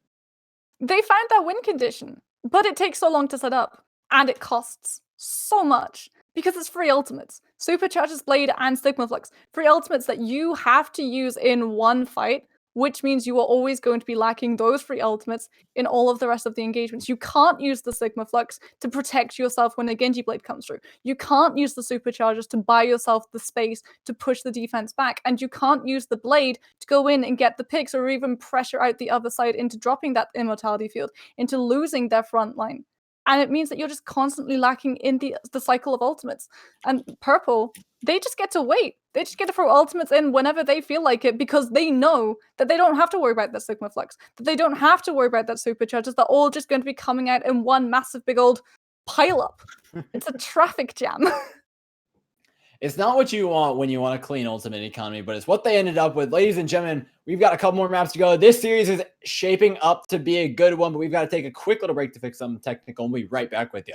They found that win condition, but it takes so long to set up, and it costs so much, because it's free ultimates. Supercharges Blade and Stigma Flux. Free ultimates that you have to use in one fight, which means you are always going to be lacking those free ultimates in all of the rest of the engagements. You can't use the Sigma Flux to protect yourself when a Genji Blade comes through. You can't use the Superchargers to buy yourself the space to push the defense back. And you can't use the Blade to go in and get the picks or even pressure out the other side into dropping that immortality field, into losing their front line. And it means that you're just constantly lacking in the cycle of ultimates. And Purple, they just get to wait. They just get to throw ultimates in whenever they feel like it, because they know that they don't have to worry about that Sigma Flux, that they don't have to worry about that Superchargers. They're all just going to be coming out in one massive big old pile up. It's a traffic jam. It's not what you want when you want a clean ultimate economy, but it's what they ended up with. Ladies and gentlemen, we've got a couple more maps to go. This series is shaping up to be a good one, but we've got to take a quick little break to fix some technical, and we'll be right back with you.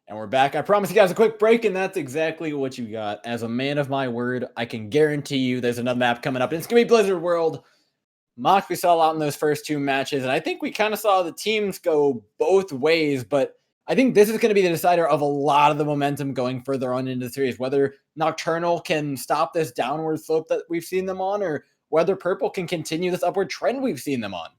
And we're back. I promised you guys a quick break, and that's exactly what you got. As a man of my word, I can guarantee you there's another map coming up, and it's going to be Blizzard World. Mock, we saw a lot in those first two matches, and I think we kind of saw the teams go both ways, but I think this is going to be the decider of a lot of the momentum going further on into the series, whether Nocturnal can stop this downward slope that we've seen them on, or whether Purple can continue this upward trend we've seen them on.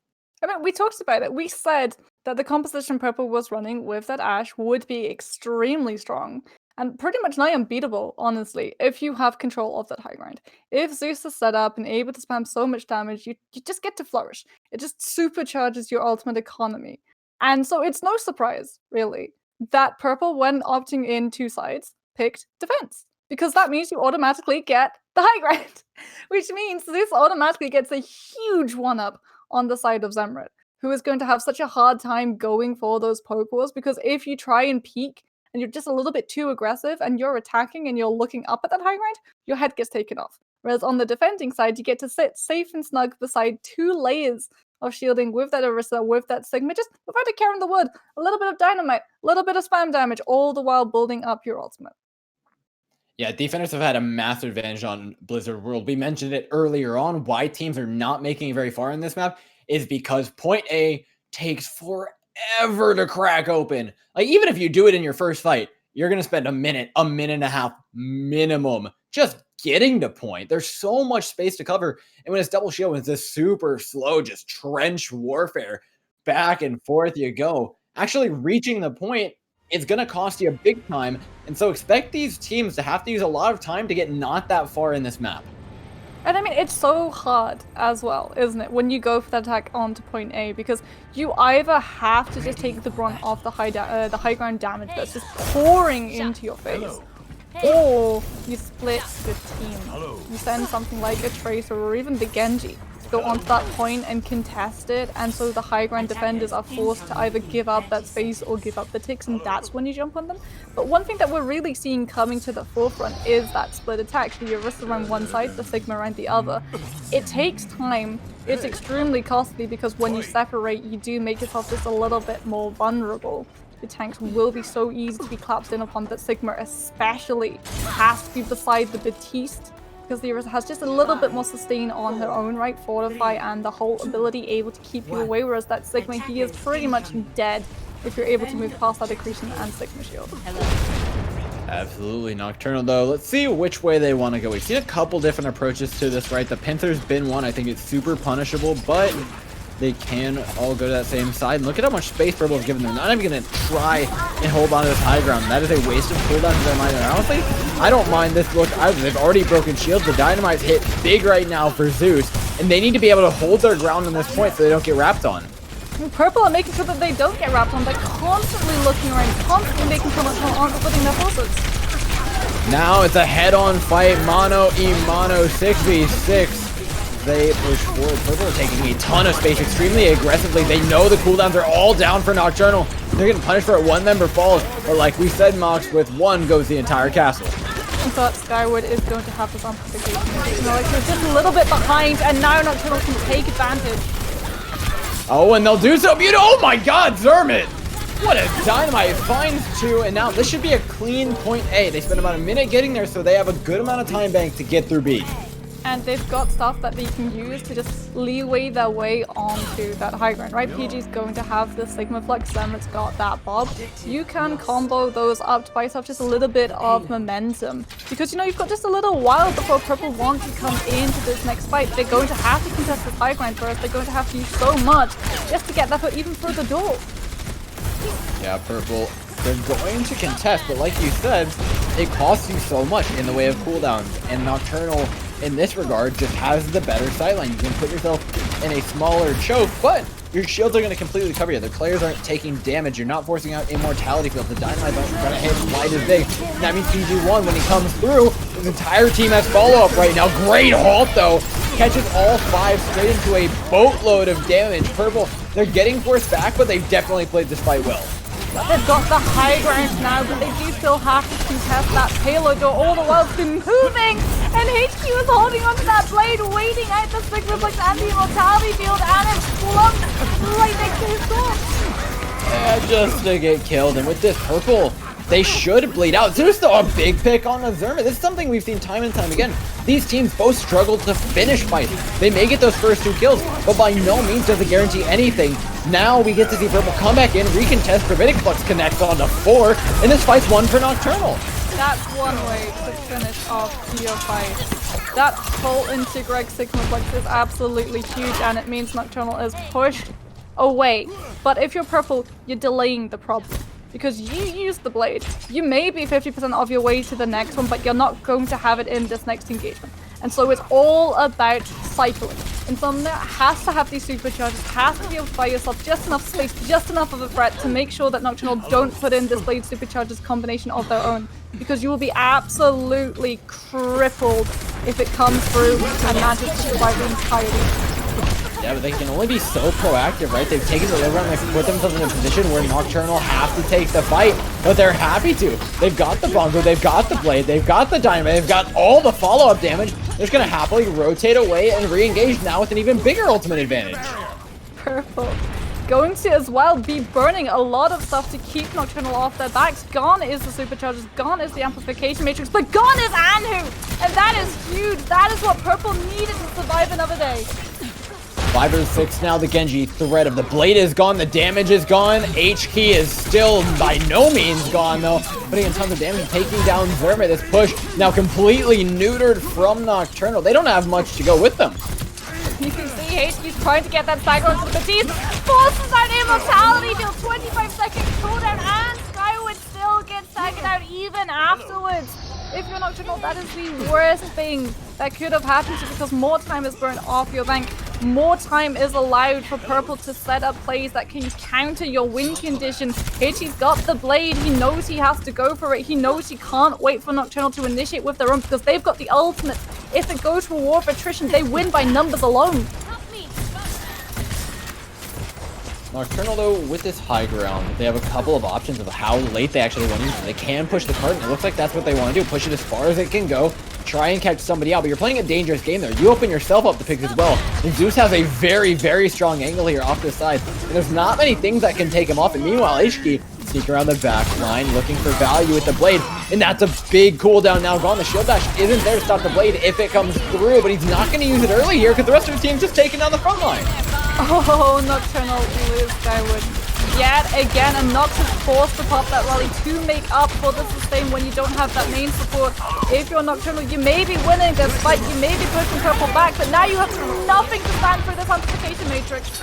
I mean, we talked about it. We said that the composition Purple was running with that Ashe would be extremely strong and pretty much nigh unbeatable, honestly, if you have control of that high ground. If Zeus is set up and able to spam so much damage, you just get to flourish. It just supercharges your ultimate economy. And so it's no surprise, really, that Purple, when opting in two sides, picked defense. Because that means you automatically get the high ground. Which means this automatically gets a huge one-up on the side of Zemret, who is going to have such a hard time going for those poke wars, because if you try and peek and you're just a little bit too aggressive and you're attacking and you're looking up at that high ground, your head gets taken off. Whereas on the defending side, you get to sit safe and snug beside two layers of shielding with that Orisa, with that Sigma, just without a care in the wood, a little bit of dynamite, a little bit of spam damage, all the while building up your ultimate. Yeah, defenders have had a massive advantage on Blizzard World. We mentioned it earlier on. Why teams are not making it very far in this map is because point A takes forever to crack open. Like, even if you do it in your first fight, you're going to spend a minute and a half minimum just getting to point. There's so much space to cover. And when it's double shield, it's this super slow, just trench warfare. Back and forth you go. Actually reaching the point, it's going to cost you a big time. And so expect these teams to have to use a lot of time to get not that far in this map. And I mean, it's so hard as well, isn't it, when you go for that attack onto point A, because you either have to just take the brunt of the high ground damage that's just pouring into your face, or you split the team. You send something like a Tracer or even the Genji go onto that point and contest it, and so the high ground defenders are forced to either give up that space or give up the ticks, and that's when you jump on them. But one thing that we're really seeing coming to the forefront is that split attack. So you're Orisa around one side, the Sigma around the other. It takes time. It's extremely costly because when you separate, you do make yourself just a little bit more vulnerable. The tanks will be so easy to be collapsed in upon, that Sigma especially has to be beside the Batiste, because the Orisa has just a little bit more sustain on her own right, Fortify and the whole ability able to keep you away, whereas that Sigma, he is pretty much dead if you're able to move past that accretion and Sigma shield. Absolutely. Nocturnal, though, let's see which way they want to go. We've seen a couple different approaches to this, right? The Panther's been one. I think it's super punishable, but they can all go to that same side. And look at how much space Purple is giving them. They're not even going to try and hold on to this high ground. That is a waste of cooldown in their mind. And honestly, I don't mind this look either. They've already broken shields. The Dynamite's hit big right now for Zeus, and they need to be able to hold their ground on this point so they don't get wrapped on. Purple are making sure that they don't get wrapped on. They're constantly looking around, constantly making sure that aren't splitting their forces. Now it's a head-on fight. Mono e mono 6v6. They push forward. Purple are taking a ton of space extremely aggressively. They know the cooldowns are all down for Nocturnal. They're getting punished for it. One member falls, but like we said, Mox, with one goes the entire castle. I thought Skyward is going to have this amplification. You know, like they're just a little bit behind, and now Nocturnal can take advantage. Oh, and they'll do so beautiful. Oh my god, Zermit! What a Dynamite finds two, and now this should be a clean point A. They spent about a minute getting there, so they have a good amount of time bank to get through B. And they've got stuff that they can use to just leeway their way onto that high ground, right? PG's going to have the Sigma Flex, Zermit's got that Bob. You can combo those up to buy yourself just a little bit of momentum. Because, you know, you've got just a little while before Purple want to come into this next fight. They're going to have to contest this high ground first. They're going to have to use so much just to get that foot even through the door. Yeah, Purple, they're going to contest, but like you said, it costs you so much in the way of cooldowns, and Nocturnal, in this regard, just has the better sideline. You can put yourself in a smaller choke, but your shields are going to completely cover you. The players aren't taking damage. You're not forcing out immortality fields. The Dynamite aren't going to hit quite as big. And that means PG1, when he comes through, his entire team has follow-up right now. Great halt, though. Catches all five straight into a boatload of damage. Purple, they're getting forced back, but they've definitely played this fight well. They've got the high ground now, but they do still have to contest that payload door. All the while it's been moving, and HQ is holding onto that blade, waiting out the Sigma Flex and the immortality field, and it's plunked right next to his sword. Yeah, just to get killed. And with this Purple, they should bleed out. Zeus, though, a big pick on a Zermit. This is something we've seen time and time again. These teams both struggle to finish fights. They may get those first two kills, but by no means does it guarantee anything. Now we get to see Purple come back in, recontest, Gravitic Flux connects on to 4, and this fight's one for Nocturnal. That's one way to finish off your fight. That pull into Greg Sigma Flex is absolutely huge, and it means Nocturnal is pushed away. But if you're Purple, you're delaying the problem. Because you use the blade. You may be 50% of your way to the next one, but you're not going to have it in this next engagement. And so it's all about cycling. Insomnia has to have these supercharges, has to be able to buy yourself just enough space, just enough of a threat to make sure that Nocturnal don't put in this blade supercharges combination of their own. Because you will be absolutely crippled if it comes through and manages to survive the entirety. Yeah, but they can only be so proactive, right? They've taken the low ground, they've put themselves in a position where Nocturnal have to take the fight, but they're happy to. They've got the Bongo, they've got the Blade, they've got the Dynamite, they've got all the follow-up damage. They're just gonna happily rotate away and re-engage now with an even bigger ultimate advantage. Purple. Going to as well be burning a lot of stuff to keep Nocturnal off their backs. Gone is the superchargers, gone is the amplification matrix, but gone is Anhu! And that is huge. That is what Purple needed to survive another day. 5 or 6 now, the Genji threat of the blade is gone, the damage is gone, H-Key is still by no means gone though, putting in tons of damage, taking down Zermit. This push now completely neutered from Nocturnal. They don't have much to go with them. You can see H-Key's trying to get that stagger onto the Batiste, forces out immortality, deal 25-second cooldown, and Skyward still gets staggered out even afterwards. If you're Nocturnal, that is the worst thing that could have happened to you, because more time is burned off your bank. More time is allowed for Purple to set up plays that can counter your win condition. He's got the blade. He knows he has to go for it. He knows he can't wait for Nocturnal to initiate with their own, because they've got the ultimate. If it goes to a war of attrition, they win by numbers alone. Nocturnal, though, with this high ground, they have a couple of options of how late they actually want to use it. They can push the cart, and it looks like that's what they want to do. Push it as far as it can go, try and catch somebody out, but you're playing a dangerous game there. You open yourself up to picks as well, and Zeus has a very, very strong angle here off this side, and there's not many things that can take him off, and meanwhile, HK sneak around the back line, looking for value with the blade, and that's a big cooldown now gone. The shield dash isn't there to stop the blade if it comes through, but he's not going to use it early here because the rest of his team's just taking down the front line. Oh, Nocturnal lives Skyward yet again, and Nox is forced to pop that rally to make up for the sustain when you don't have that main support. If you're Nocturnal, you may be winning this fight, you may be pushing purple back, but now you have nothing to stand for this amplification matrix.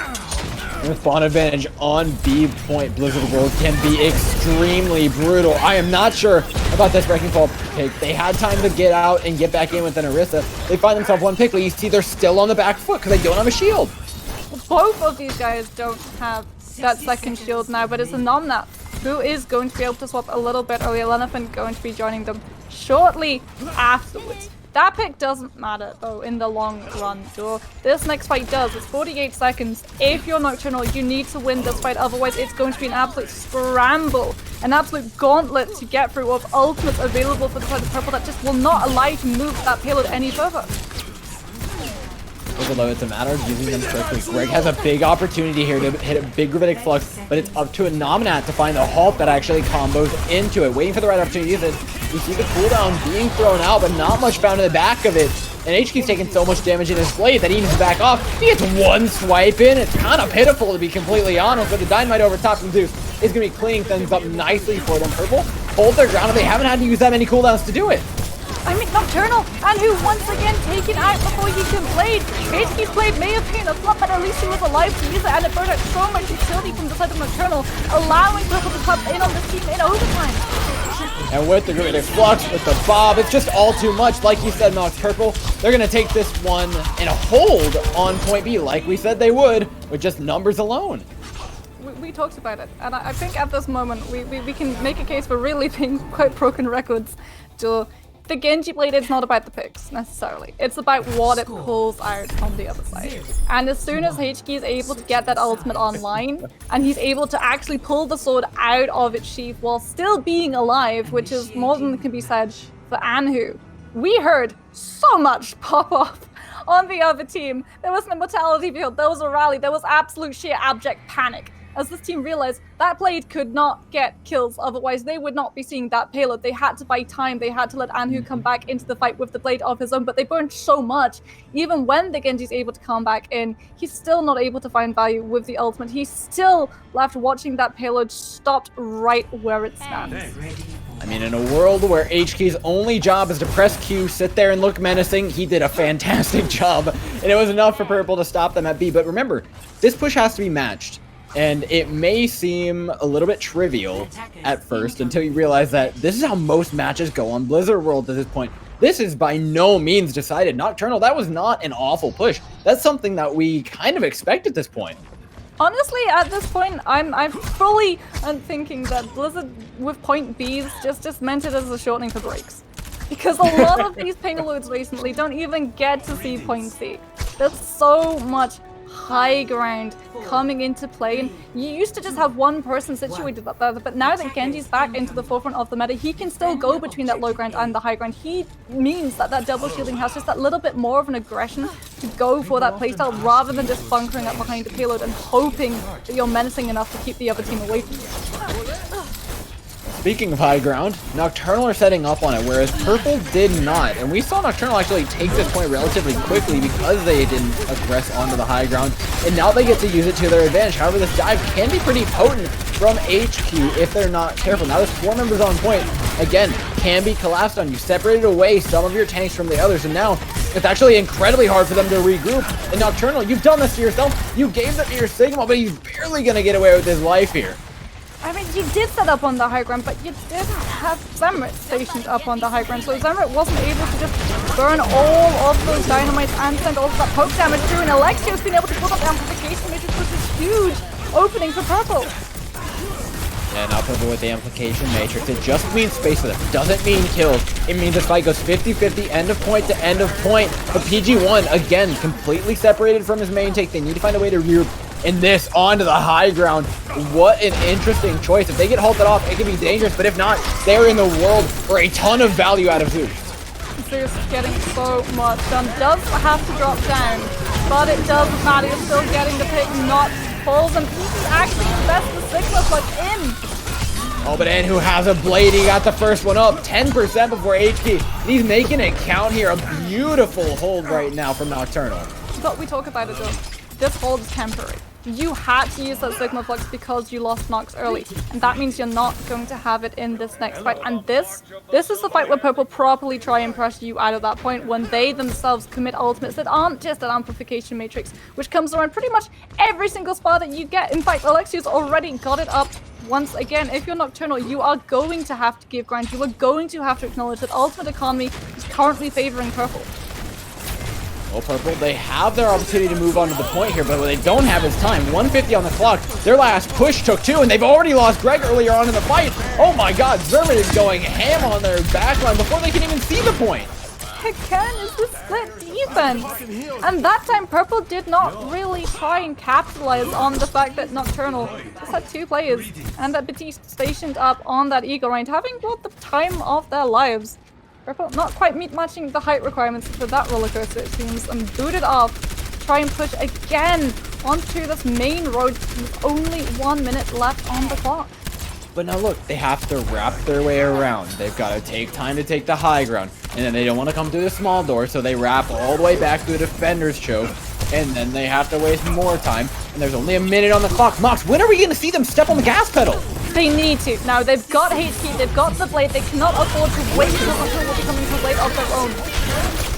With spawn advantage on B point, Blizzard World can be extremely brutal. I am not sure about this Wrecking Ball pick. They had time to get out and get back in with an Orisa. They find themselves one pick, but you see they're still on the back foot because they don't have a shield. Both of these guys don't have that second shield now, but it's a Nomnat who is going to be able to swap a little bit earlier. Lenophan going to be joining them shortly afterwards. That pick doesn't matter though in the long run, so this next fight does. It's 48 seconds. If you're Nocturnal, you need to win this fight, otherwise it's going to be an absolute scramble, an absolute gauntlet to get through of ultimates available for the side of purple that just will not allow you to move that payload any further. Although it's a matter of using them correctly. Greg has a big opportunity here to hit a big gravitic flux, but it's up to a Nominat to find the halt that actually combos into it. Waiting for the right opportunity to use it. You see the cooldown being thrown out, but not much found in the back of it. And HQ's taking so much damage in his blade that he needs to back off. He gets one swipe in. It's kind of pitiful, to be completely honest, but the Dynamite over top from Zeus is going to be cleaning things up nicely for them. Purple hold their ground, and they haven't had to use that many cooldowns to do it. I mean, Nocturnal, and who once again taken out before he can blade. HQ's blade may have been a flop, but at least he was alive to use it, and it brought out so much utility from the side of Nocturnal, allowing Purple to come in on this team in overtime. And with the Gravitic Flux, with the Bob, it's just all too much. Like you said, Nox Purple, they're going to take this one and hold on point B like we said they would, with just numbers alone. We talked about it, and I think at this moment we can make a case for really being quite broken records. The Genji blade is not about the picks, necessarily. It's about what it pulls out on the other side. And as soon as HK is able to get that ultimate online, and he's able to actually pull the sword out of its sheath while still being alive, which is more than can be said for Anhu, we heard so much pop off on the other team. There was an immortality field, there was a rally, there was absolute sheer abject panic. As this team realized that blade could not get kills, otherwise they would not be seeing that payload. They had to buy time, they had to let Anhu come back into the fight with the blade of his own, but they burned so much. Even when the Genji's able to come back in, he's still not able to find value with the ultimate. He's still left watching that payload stopped right where it stands. I mean, in a world where HK's only job is to press Q, sit there and look menacing, he did a fantastic job, and it was enough for Purple to stop them at B. But remember, this push has to be matched. And it may seem a little bit trivial at first until you realize that this is how most matches go on Blizzard World at this point. This is by no means decided. Nocturnal, that was not an awful push. That's something that we kind of expect at this point. Honestly, at this point, I'm fully thinking that Blizzard with point Bs just meant it as a shortening for breaks. Because a lot of these payloads recently don't even get to see point C. There's so much high ground coming into play, and you used to just have one person situated up there, but now that Genji's back into the forefront of the meta, he can still go between that low ground and the high ground. He means that that double shielding has just that little bit more of an aggression to go for that playstyle rather than just bunkering up behind the payload and hoping that you're menacing enough to keep the other team away from you. Speaking of high ground, Nocturnal are setting up on it, whereas Purple did not. And we saw Nocturnal actually take this point relatively quickly because they didn't aggress onto the high ground. And now they get to use it to their advantage. However, this dive can be pretty potent from HQ if they're not careful. Now there's 4 members on point. Again, can be collapsed on you. Separated away some of your tanks from the others. And now it's actually incredibly hard for them to regroup. And Nocturnal, you've done this to yourself. You gave that to your Sigma, but he's barely going to get away with his life here. I mean, you did set up on the high ground, but you didn't have Zemrit stationed up on the high ground, so Zemrit wasn't able to just burn all of those dynamites and send all of that poke damage through, and Alexio's been able to pull up the amplification matrix, which is huge opening for Purple. Yeah, now Purple with the amplification matrix. It just means space for them. Doesn't mean kills. It means this fight goes 50-50, end of point to end of point. But PG1, again, completely separated from his main take. They need to find a way to and this onto the high ground. What an interesting choice. If they get halted off, it can be dangerous, but if not, they're in the world for a ton of value out of Zeus. Zeus getting so much done. Does have to drop down, but it doesn't matter. You're still getting the pick, not falls, and Peachy actually invests the Sigma Flux in. Oh, but Anhu has a blade. He got the first one up. 10% before HK. He's making it count here. A beautiful hold right now from Nocturnal. But we talk about it though. This hold is temporary. You had to use that Sigma Flux because you lost Nox early. And that means you're not going to have it in this next fight. And this is the fight where Purple properly try and pressure you out of that point when they themselves commit ultimates that aren't just an amplification matrix, which comes around pretty much every single spot that you get. In fact, Alexia's already got it up. Once again, if you're Nocturnal, you are going to have to give ground. You are going to have to acknowledge that ultimate economy is currently favoring Purple. Well, Purple, they have their opportunity to move on to the point here, but what they don't have is time. 150 on the clock. Their last push took 2, and they've already lost Greg earlier on in the fight. Oh my god, Zerman is going ham on their backline before they can even see the point. Again, is the split defense. And that time, Purple did not really try and capitalize on the fact that Nocturnal just had 2 players and that Batiste stationed up on that Eagle Range, having brought the time of their lives. Purple not quite matching the height requirements for that roller coaster, it seems, and booted off to try and push again onto this main road with only 1 minute left on the clock. But now look, they have to wrap their way around. They've got to take time to take the high ground. And then they don't want to come through the small door, so they wrap all the way back through the defender's choke. And then they have to waste more time. And there's only a minute on the clock. Mox, when are we going to see them step on the gas pedal? They need to. Now, they've got HP, they've got the blade. They cannot afford to wait until Nocturnal will be coming to the blade of their own.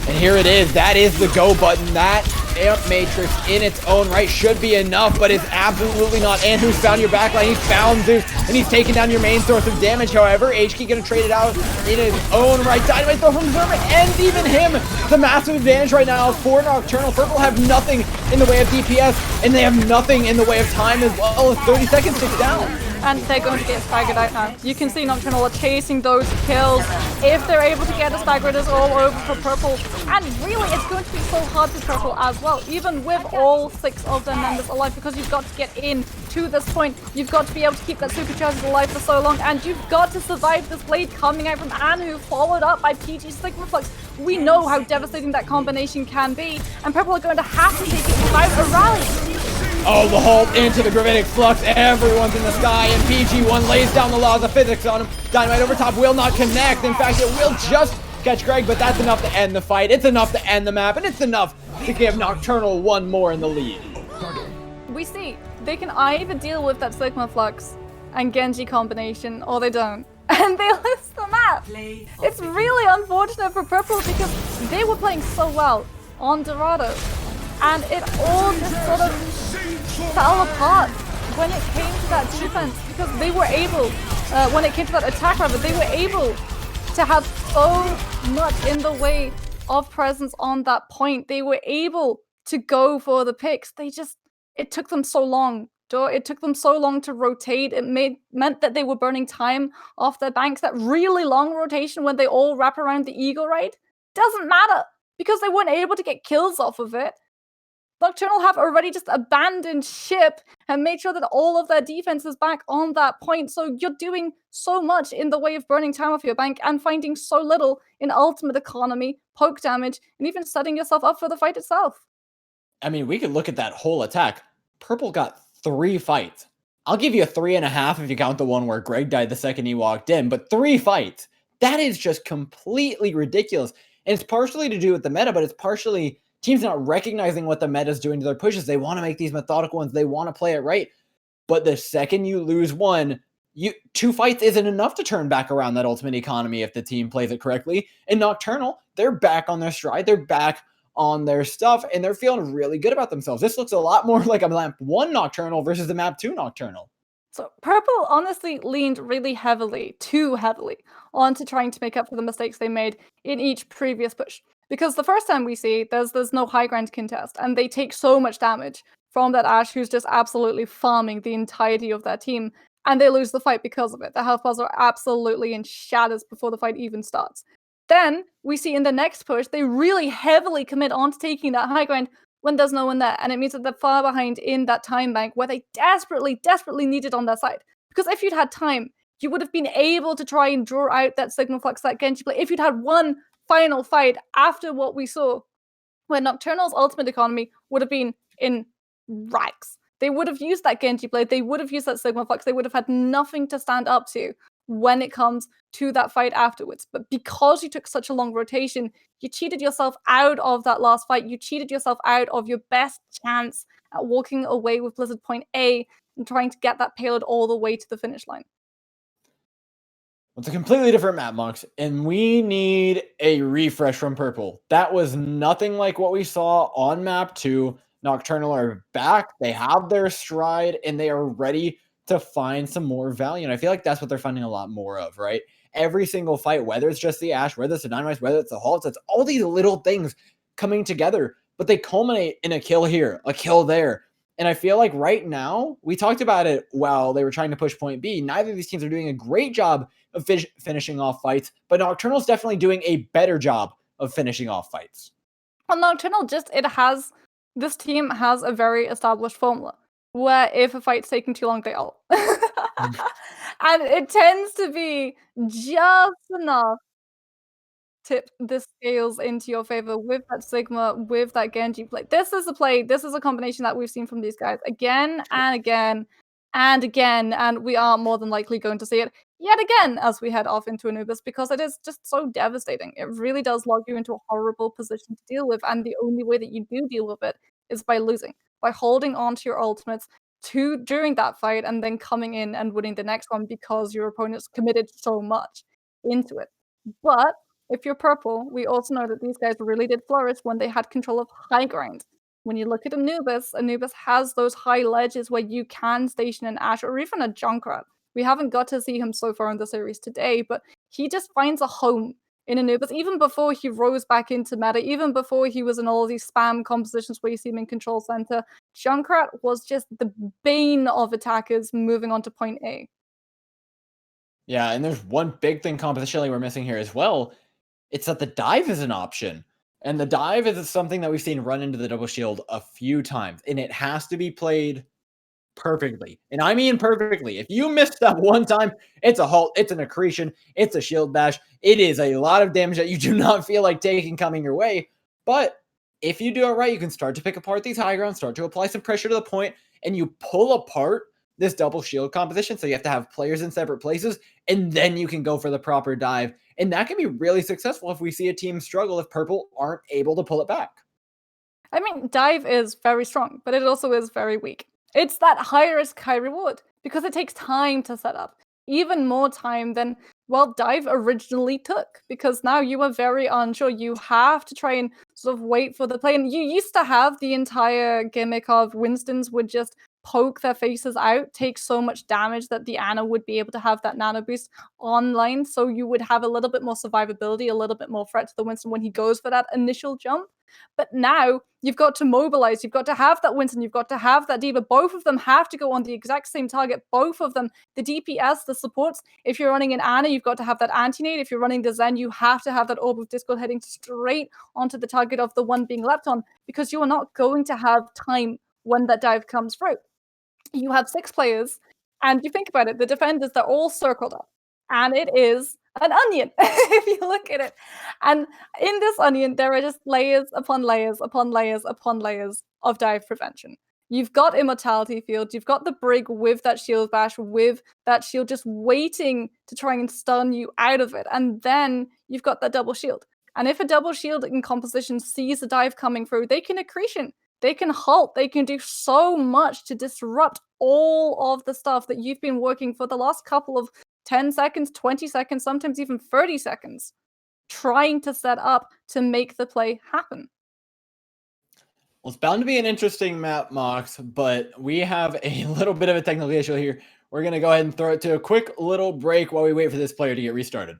And here it is. That is the go button. That amp matrix in its own right should be enough, but it's absolutely not. Anhu's found your backline. He's found Zeus, and he's taken down your main source of damage. However, HK gonna trade it out in his own right. Dynamite throw from Zerman ends even him. The massive advantage right now for Nocturnal. Purple have nothing in the way of DPS, and they have nothing in the way of time as well. 30 seconds ticks down. And they're going to get staggered out now. You can see Nocturnal are chasing those kills. If they're able to get a stagger, it is all over for Purple. And really, it's going to be so hard for Purple as well, even with all 6 of their members alive, because you've got to get in to this point. You've got to be able to keep that supercharger alive for so long, and you've got to survive this blade coming out from Anhu, followed up by PG Sigma Flux. We know how devastating that combination can be, and Purple are going to have to take it without a rally. Oh, the halt into the gravitic flux. Everyone's in the sky, and PG1 lays down the laws of physics on him. Dynamite over top will not connect. In fact, it will just catch Greg, but that's enough to end the fight. It's enough to end the map, and it's enough to give Nocturnal 1 more in the lead. We see they can either deal with that Sigma Flux and Genji combination, or they don't. And they lose the map. It's really unfortunate for Purple because they were playing so well on Dorado. And it all just sort of fell apart when it came to that defense, because they were able, when it came to that attack rather, they were able to have so much in the way of presence on that point. They were able to go for the picks. It took them so long. It took them so long to rotate. It meant that they were burning time off their banks. That really long rotation when they all wrap around the Eagle Raid doesn't matter because they weren't able to get kills off of it. Nocturnal have already just abandoned ship and made sure that all of their defense is back on that point. So you're doing so much in the way of burning time off your bank and finding so little in ultimate economy, poke damage, and even setting yourself up for the fight itself. I mean, we could look at that whole attack. Purple got 3 fights. I'll give you a 3.5 if you count the one where Greg died the second he walked in, but 3 fights. That is just completely ridiculous. And it's partially to do with the meta, but it's partially teams not recognizing what the meta is doing to their pushes. They want to make these methodical ones. They want to play it right. But the second you lose one, 2 fights isn't enough to turn back around that ultimate economy if the team plays it correctly. And Nocturnal, they're back on their stride. They're back on their stuff, and they're feeling really good about themselves. This looks a lot more like a map 1 Nocturnal versus the map 2 Nocturnal. So Purple honestly leaned really heavily, too heavily, onto trying to make up for the mistakes they made in each previous push. Because the first time we see, there's no high ground contest, and they take so much damage from that Ashe who's just absolutely farming the entirety of their team, and they lose the fight because of it. The health bars are absolutely in shatters before the fight even starts. Then we see in the next push, they really heavily commit on to taking that high ground, when there's no one there. And it means that they're far behind in that time bank where they desperately, desperately need it on their side. Because if you'd had time, you would have been able to try and draw out that Signal Flux, that Genji play. If you'd had one final fight after what we saw, where Nocturnal's ultimate economy would have been in rags. They would have used that Genji blade, they would have used that Sigma Flux, they would have had nothing to stand up to when it comes to that fight afterwards. But because you took such a long rotation, you cheated yourself out of that last fight, you cheated yourself out of your best chance at walking away with Blizzard Point A and trying to get that payload all the way to the finish line. It's a completely different map, Monks, and we need a refresh from Purple. That was nothing like what we saw on map 2. Nocturnal are back, they have their stride, and they are ready to find some more value. And I feel like that's what they're finding a lot more of, right? Every single fight, whether it's just the Ashe, whether it's the Dynamite, whether it's the Halts, it's all these little things coming together, but they culminate in a kill here, a kill there. And I feel like right now, we talked about it while they were trying to push point B. Neither of these teams are doing a great job of finishing off fights, but Nocturnal's definitely doing a better job of finishing off fights. Well, Nocturnal this team has a very established formula where if a fight's taking too long, they ult. And it tends to be just enough tip the scales into your favor with that Sigma, with that Genji play. This is a combination that we've seen from these guys again and again and again, and we are more than likely going to see it yet again as we head off into Anubis, because it is just so devastating. It really does lock you into a horrible position to deal with, and the only way that you do deal with it is by losing, by holding on to your ultimates during that fight and then coming in and winning the next one because your opponent's committed so much into it. But if you're Purple, we also know that these guys really did flourish when they had control of high ground. When you look at Anubis, Anubis has those high ledges where you can station an Ashe or even a Junkrat. We haven't got to see him so far in the series today, but he just finds a home in Anubis, even before he rose back into meta, even before he was in all these spam compositions where you see him in control center. Junkrat was just the bane of attackers moving on to point A. Yeah, and there's one big thing compositionally we're missing here as well. It's that the dive is an option. And the dive is something that we've seen run into the double shield a few times, and it has to be played perfectly. And I mean perfectly. If you miss that one time, it's a halt, it's an accretion, it's a shield bash. It is a lot of damage that you do not feel like taking coming your way. But if you do it right, you can start to pick apart these high grounds, start to apply some pressure to the point, and you pull apart this double shield composition. So you have to have players in separate places, and then you can go for the proper dive. And that can be really successful if we see a team struggle if Purple aren't able to pull it back. I mean, dive is very strong, but it also is very weak. It's that high risk, high reward because it takes time to set up. Even more time than, well, dive originally took, because now you are very unsure. You have to try and sort of wait for the play. And you used to have the entire gimmick of Winstons would just poke their faces out, take so much damage that the Ana would be able to have that nano boost online. So you would have a little bit more survivability, a little bit more threat to the Winston when he goes for that initial jump. But now you've got to mobilize, you've got to have that Winston, you've got to have that Diva. Both of them have to go on the exact same target. Both of them, the DPS, the supports. If you're running an Ana, you've got to have that anti-nade. If you're running the Zen, you have to have that Orb of Discord heading straight onto the target of the one being leapt on, because you are not going to have time when that dive comes through. You have 6 players, and you think about it, the defenders, they're all circled up, and it is an onion if you look at it. And in this onion, there are just layers upon layers upon layers upon layers of dive prevention. You've got Immortality Field, you've got the Brig with that shield bash, with that shield just waiting to try and stun you out of it, and then you've got that double shield. And if a double shield in composition sees a dive coming through, they can accretion. They can halt, they can do so much to disrupt all of the stuff that you've been working for the last couple of 10 seconds, 20 seconds, sometimes even 30 seconds, trying to set up to make the play happen. Well, it's bound to be an interesting map, Mox, but we have a little bit of a technical issue here. We're going to go ahead and throw it to a quick little break while we wait for this player to get restarted.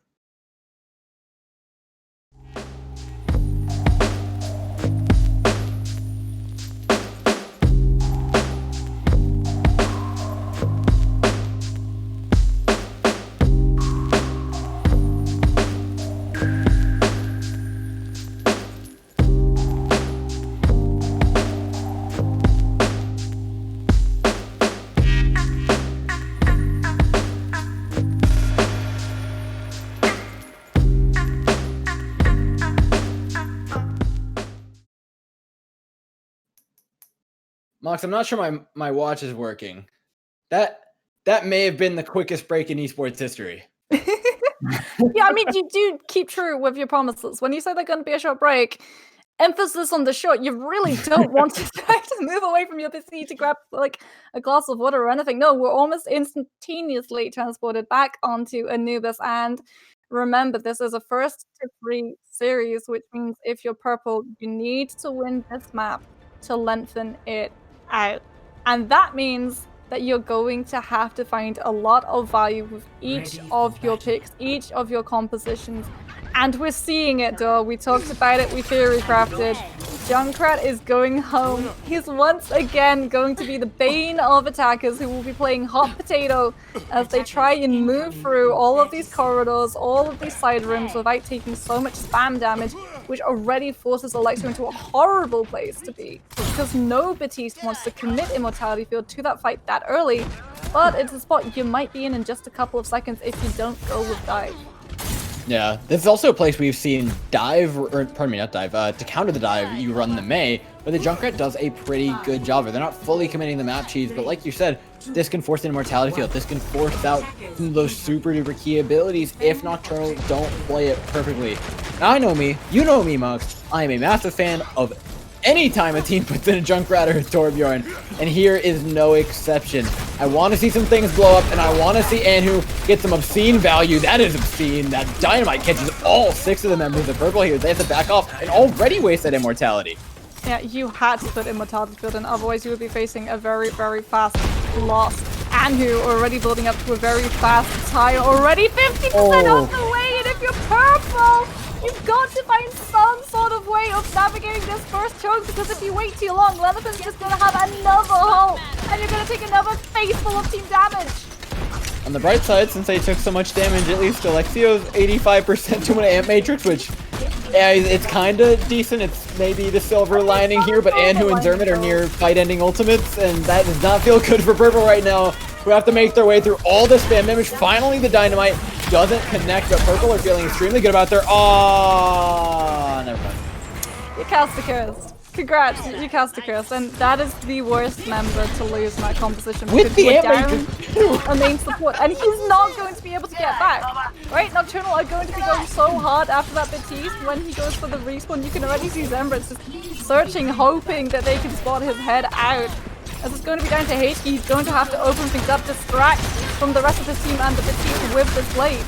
Mox, I'm not sure my watch is working. That may have been the quickest break in esports history. Yeah, I mean, you do keep true with your promises. When you say they're going to be a short break, emphasis on the short. You really don't want to try to move away from your PC to grab like a glass of water or anything. No, we're almost instantaneously transported back onto Anubis. And remember, this is a first to 3 series, which means if you're purple, you need to win this map to lengthen it out. And that means that you're going to have to find a lot of value with each of your picks, each of your compositions. And we're seeing it, though. We talked about it, we theory crafted. Junkrat is going home. He's once again going to be the bane of attackers who will be playing hot potato as they try and move through all of these corridors, all of these side rooms without taking so much spam damage, which already forces Alexia into a horrible place to be. Because no Batiste wants to commit Immortality Field to that fight that early, but it's a spot you might be in just a couple of seconds if you don't go with dive. Yeah, this is also a place we've seen dive, or pardon me, not dive, to counter the dive, you run the Mei, but the Junkrat does a pretty good job. They're not fully committing the map cheese, but like you said, this can force an Immortality Field. This can force out some of those super duper key abilities if Nocturnal don't play it perfectly. Now I know me, you know me, Mux. I am a massive fan of anytime a team puts in a Junkrat or a Torbjorn, and here is no exception. I want to see some things blow up, and I want to see Anhu get some obscene value. That is obscene. That Dynamite catches all 6 of the members of Purple here. They have to back off and already waste that Immortality. Yeah, you had to put Immortality Field in, otherwise you would be facing a very, very fast loss. Anhu already building up to a very fast tire, already 50% off the way, and if you're purple, you've got to find some sort of way of navigating this first choke, because if you wait too long, Lenathan's just going to have another hole, and you're going to take another face full of team damage. On the bright side, since they took so much damage, at least Alexio's 85% to an Amp Matrix, which it's kind of decent. It's maybe the silver lining here, but Anhu and Dermot are near fight-ending ultimates, and that does not feel good for Purple right now, who have to make their way through all the spam damage. Finally, the Dynamite doesn't connect, but Purple are feeling extremely good about their... Oh, never mind. You cast a curse. Congrats, you cast a curse, and that is the worst member to lose in that composition. With the down a main support, and he's not going to be able to get back. Right, Nocturnal are going to be going so hard after that Batiste. When he goes for the respawn, you can already see Zembrets just searching, hoping that they can spot his head out. As it's going to be down to HK, he's going to have to open things up, distract from the rest of his team and the Batiste with this blade.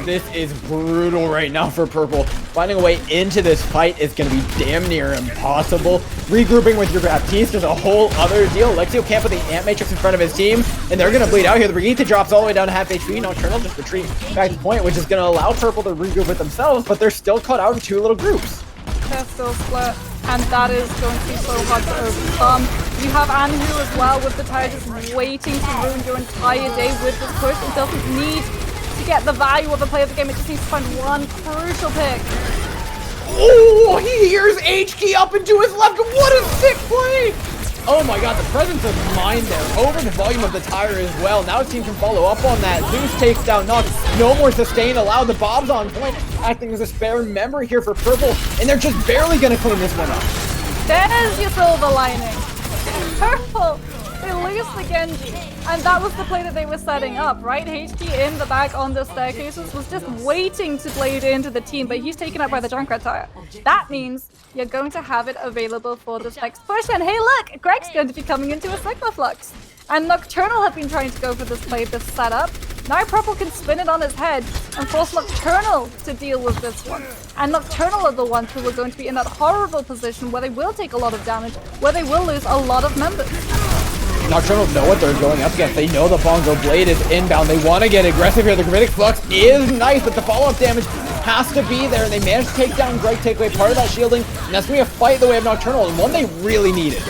This is brutal right now for Purple. Finding a way into this fight is going to be damn near impossible. Regrouping with your Baptiste is a whole other deal. Alexio can't put the Amp Matrix in front of his team, and they're going to bleed out here. The Brigitte drops all the way down to half HP. Nocturnal just retreat back to point, which is going to allow Purple to regroup with themselves, but they're still cut out in 2 little groups. They're still split, and that is going to be so hard to overcome. You have Anhu as well with the tire just waiting to ruin your entire day with this push. It doesn't need to get the value of a play of the game, it just needs to find one crucial pick. Oh, he hears HK up and to his left. What a sick play! Oh my god, the presence of mind there. Over the volume of the tire as well. Now his team can follow up on that. Zeus takes down Nox. No more sustain allowed. The Bob's on point, acting as a spare memory here for Purple, and they're just barely going to clean this one up. There's your silver lining. Purple, they lose the Genji. And that was the play that they were setting up, right? HK in the back on the staircases was just waiting to blade into the team, but he's taken out by the Junkrat tire. That means you're going to have it available for this next push. And hey, look, Greg's going to be coming into a Sigma Flux. And Nocturnal have been trying to go for this play, this setup. Now Purple can spin it on his head and force Nocturnal to deal with this one. And Nocturnal are the ones who are going to be in that horrible position where they will take a lot of damage, where they will lose a lot of members. Nocturnal know what they're going up against. They know the Bongo Blade is inbound. They want to get aggressive here. The Gravitic Flux is nice, but the follow-up damage has to be there. And they managed to take down Greg, take away part of that shielding. And that's going to be a fight the way of Nocturnal, and one they really needed.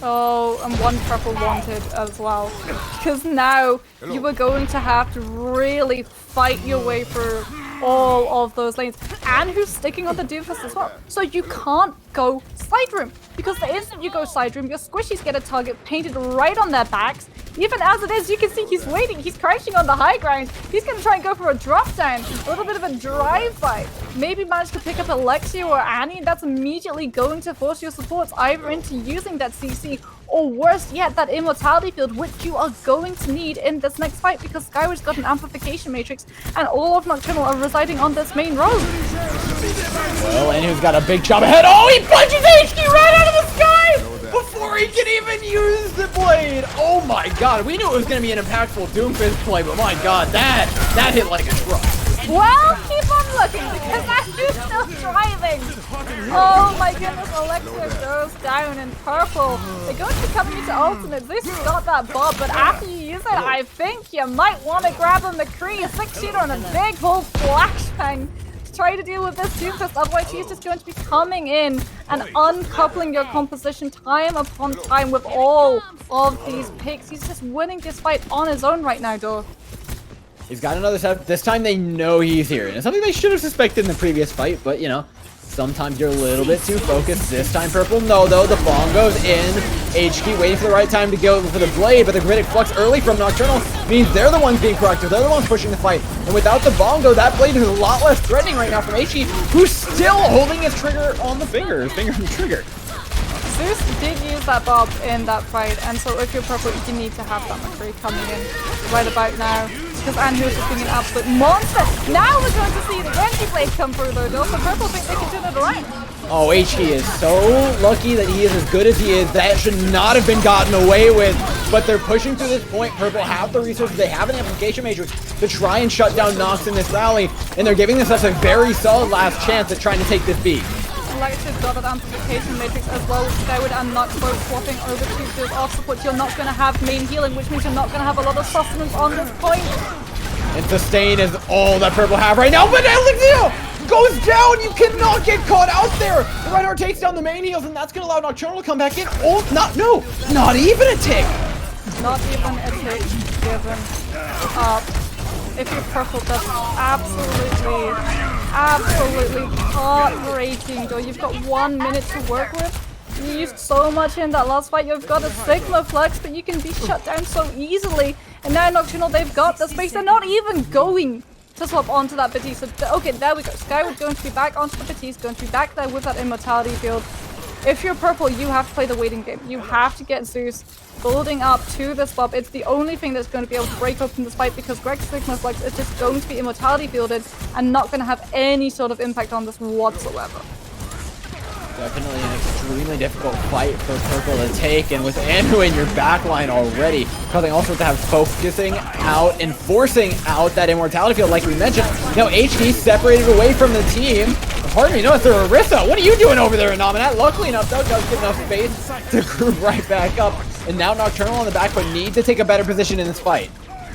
Oh, and one Purple wanted as well. Because now you were going to have to really fight your way through all of those lanes. And who's sticking on the Doomfist as well. So you can't go side room. Because the instant you go side room, your squishies get a target painted right on their backs. Even as it is, you can see he's waiting. He's crouching on the high ground. He's going to try and go for a drop down. A little bit of a drive-by. Maybe manage to pick up Alexia or Annie, and that's immediately going to force your supports either into using that CC or worse yet, that immortality field, which you are going to need in this next fight because Skyward's got an amplification matrix and all of Nocturnal are residing on this main road. Well, and who's got a big job ahead? Oh, he punches HQ right out of the sky before he can even use the blade. Oh my god, we knew it was going to be an impactful Doomfist play, but my god, that hit like a truck. Well, keep on looking because Andrew's still driving. Oh my goodness, Alexia goes down in purple. They're going to be coming into ultimate. Zeus has got that bob, but after you use it, I think you might want to grab a McCree, a 6-shooter, and a big old flashbang to try to deal with this Doomfist. Otherwise, he's just going to be coming in and uncoupling your composition time upon time with all of these picks. He's just winning this fight on his own right now, though. He's got another set. This time they know he's here. And it's something they should have suspected in the previous fight, but you know, sometimes you're a little bit too focused. This time Purple, no though, the bomb goes in. HQ waiting for the right time to go for the blade, but the Griddick Flux early from Nocturnal means they're the ones being proactive. They're the ones pushing the fight. And without the bongo, that blade is a lot less threatening right now from HQ, who's still holding his trigger on the finger, his finger on the trigger. Zeus did use that bob in that fight, and so if you're Purple, you need to have that McCree coming in right about now. Because Andrew's just being an absolute monster. Now we're going to see the Genji blade come through though, so Purple think they can turn it around. Oh, HE is so lucky that he is as good as he is. That should not have been gotten away with. But they're pushing to this point. Purple have the resources. They have an amplification matrix to try and shut down Nox in this rally. And they're giving themselves a very solid last chance at trying to take this beat. Alexa's got that amplification matrix as well, Skyward and Nox both swapping over to field off support. You're not going to have main healing, which means you're not going to have a lot of sustenance on this point. And sustain is all that Purple have right now, but Alexia goes down! You cannot get caught out there! The Reinhardt takes down the main heals, and that's going to allow Nocturnal to come back in. Oh, not even a tick! Not even a tick given up. If you're Purple, that's absolutely heartbreaking, though. You've got 1 minute to work with. You used so much in that last fight. You've got a Sigma Flux, but you can be shut down so easily. And now Nocturnal, they've got the space. They're not even going to swap onto that Batiste. So, okay, there we go. Skyward going to be back onto the Batiste, going to be back there with that immortality field. If you're Purple, you have to play the waiting game. You have to get Zeus building up to this bob. It's the only thing that's going to be able to break open this fight because Greg's Sigma Flux is just going to be immortality fielded and not going to have any sort of impact on this whatsoever. Definitely an extremely difficult fight for Purple to take, and with Andrew in your backline already, causing all sorts to have focusing out and forcing out that immortality field like we mentioned. Now HD separated away from the team. Pardon me, no, it's Arissa. What are you doing over there, Anominat? Luckily enough, though, does get enough space to group right back up. And now Nocturnal on the back, but need to take a better position in this fight.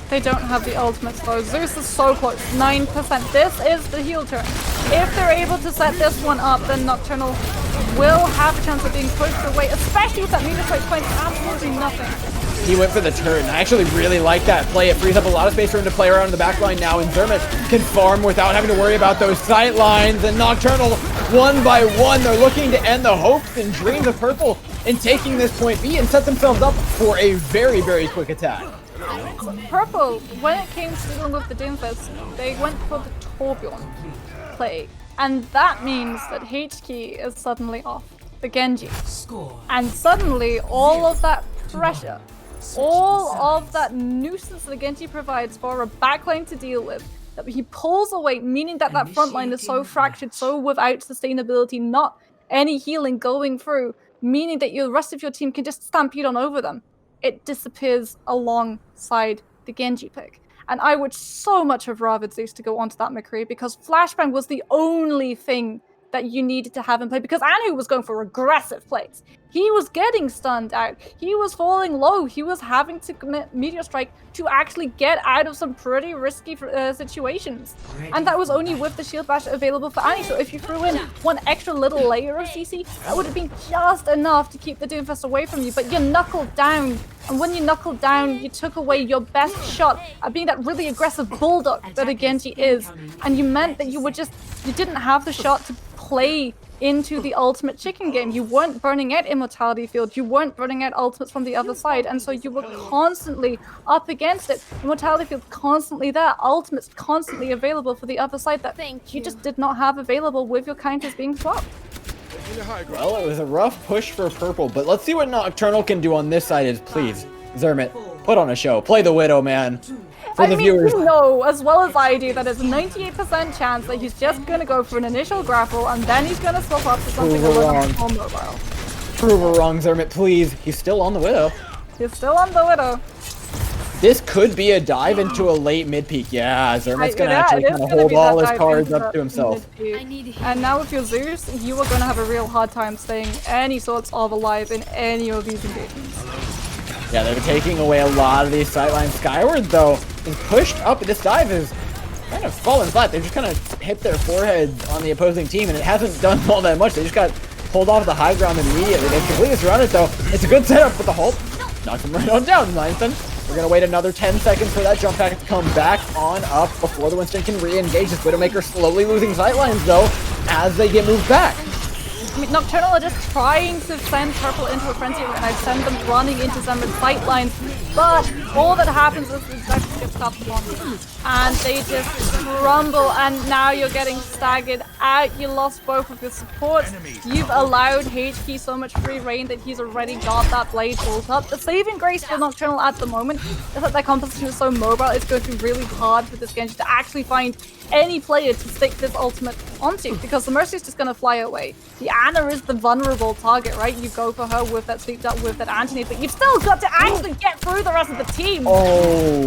They don't have the ultimates though. Zeus is so close, 9%. This is the heal turn. If they're able to set this one up, then Nocturnal will have a chance of being pushed away, especially with that meter strike playing absolutely nothing. He went for the turn. I actually really like that play. It frees up a lot of space for him to play around in the back line now, and Zermit can farm without having to worry about those sight lines. And Nocturnal, one by one, they're looking to end the hopes and dreams of Purple in taking this point B and set themselves up for a very, very quick attack. So Purple, when it came to dealing with the Doomfist, they went for the Torbjorn play. And that means that H-Key is suddenly off the Genji. And suddenly, all of that pressure, all of that nuisance that the Genji provides for a backline to deal with, that he pulls away, meaning that that front line is so fractured, so without sustainability, not any healing going through, meaning that the rest of your team can just stampede on over them. It disappears alongside the Genji pick. And I would so much have rathered Zeus to go onto that McCree because Flashbang was the only thing that you needed to have in play because Anu was going for aggressive plays. He was getting stunned out. He was falling low. He was having to commit Meteor Strike to actually get out of some pretty risky situations. And that was only with the Shield Bash available for Annie. So if you threw in one extra little layer of CC, that would have been just enough to keep the Doomfist away from you. But you knuckled down. And when you knuckled down, you took away your best shot at being that really aggressive bulldog that a Genji is. And you meant that you didn't have the shot to play into the ultimate chicken game. You weren't burning out Immortality Field, you weren't burning out ultimates from the other side, and so you were constantly up against it. Immortality Field constantly there, ultimates constantly available for the other side that you just did not have available with your counters being swapped. Well, it was a rough push for purple, but let's see what Nocturnal can do on this side. Please, Zermit, put on a show. Play the Widow, man. For the viewers. You know as well as I do that there's a 98% chance that he's just going to go for an initial grapple and then he's going to swap up to something a little more mobile. Prove her wrong, Zermit, please. He's still on the Widow. He's still on the Widow. This could be a dive into a late mid-peak. Yeah, Zermit's going to actually kind of hold all his cards up to himself. And now with your Zeus, you are going to have a real hard time staying any sorts of alive in any of these engagements. Yeah, they're taking away a lot of these sightlines. Skyward, though, is pushed up. This dive is kind of fallen flat. They just kind of hit their foreheads on the opposing team, and it hasn't done all that much. They just got pulled off the high ground immediately. They've completely surrounded, though. It's a good setup with the Hulk. Knocks him right on down, Ninethan. We're going to wait another 10 seconds for that jump pack to come back on up before the Winston can re-engage. This Widowmaker slowly losing sightlines, though, as they get moved back. I mean, Nocturnal are just trying to send purple into a frenzy and I send them running into some sight lines, but all that happens is exactly gets stopped one and they just crumble, and now you're getting staggered out. You lost both of your supports. You've allowed HK so much free reign that he's already got that blade built up. The saving grace for Nocturnal at the moment is that their composition is so mobile. It's going to be really hard for this Genji to actually find any player to stick this ultimate onto, because the Mercy is just going to fly away. The Ana is the vulnerable target, right? You go for her with that sleep dart, with that Anthony, but you've still got to actually get through the rest of the team. Oh,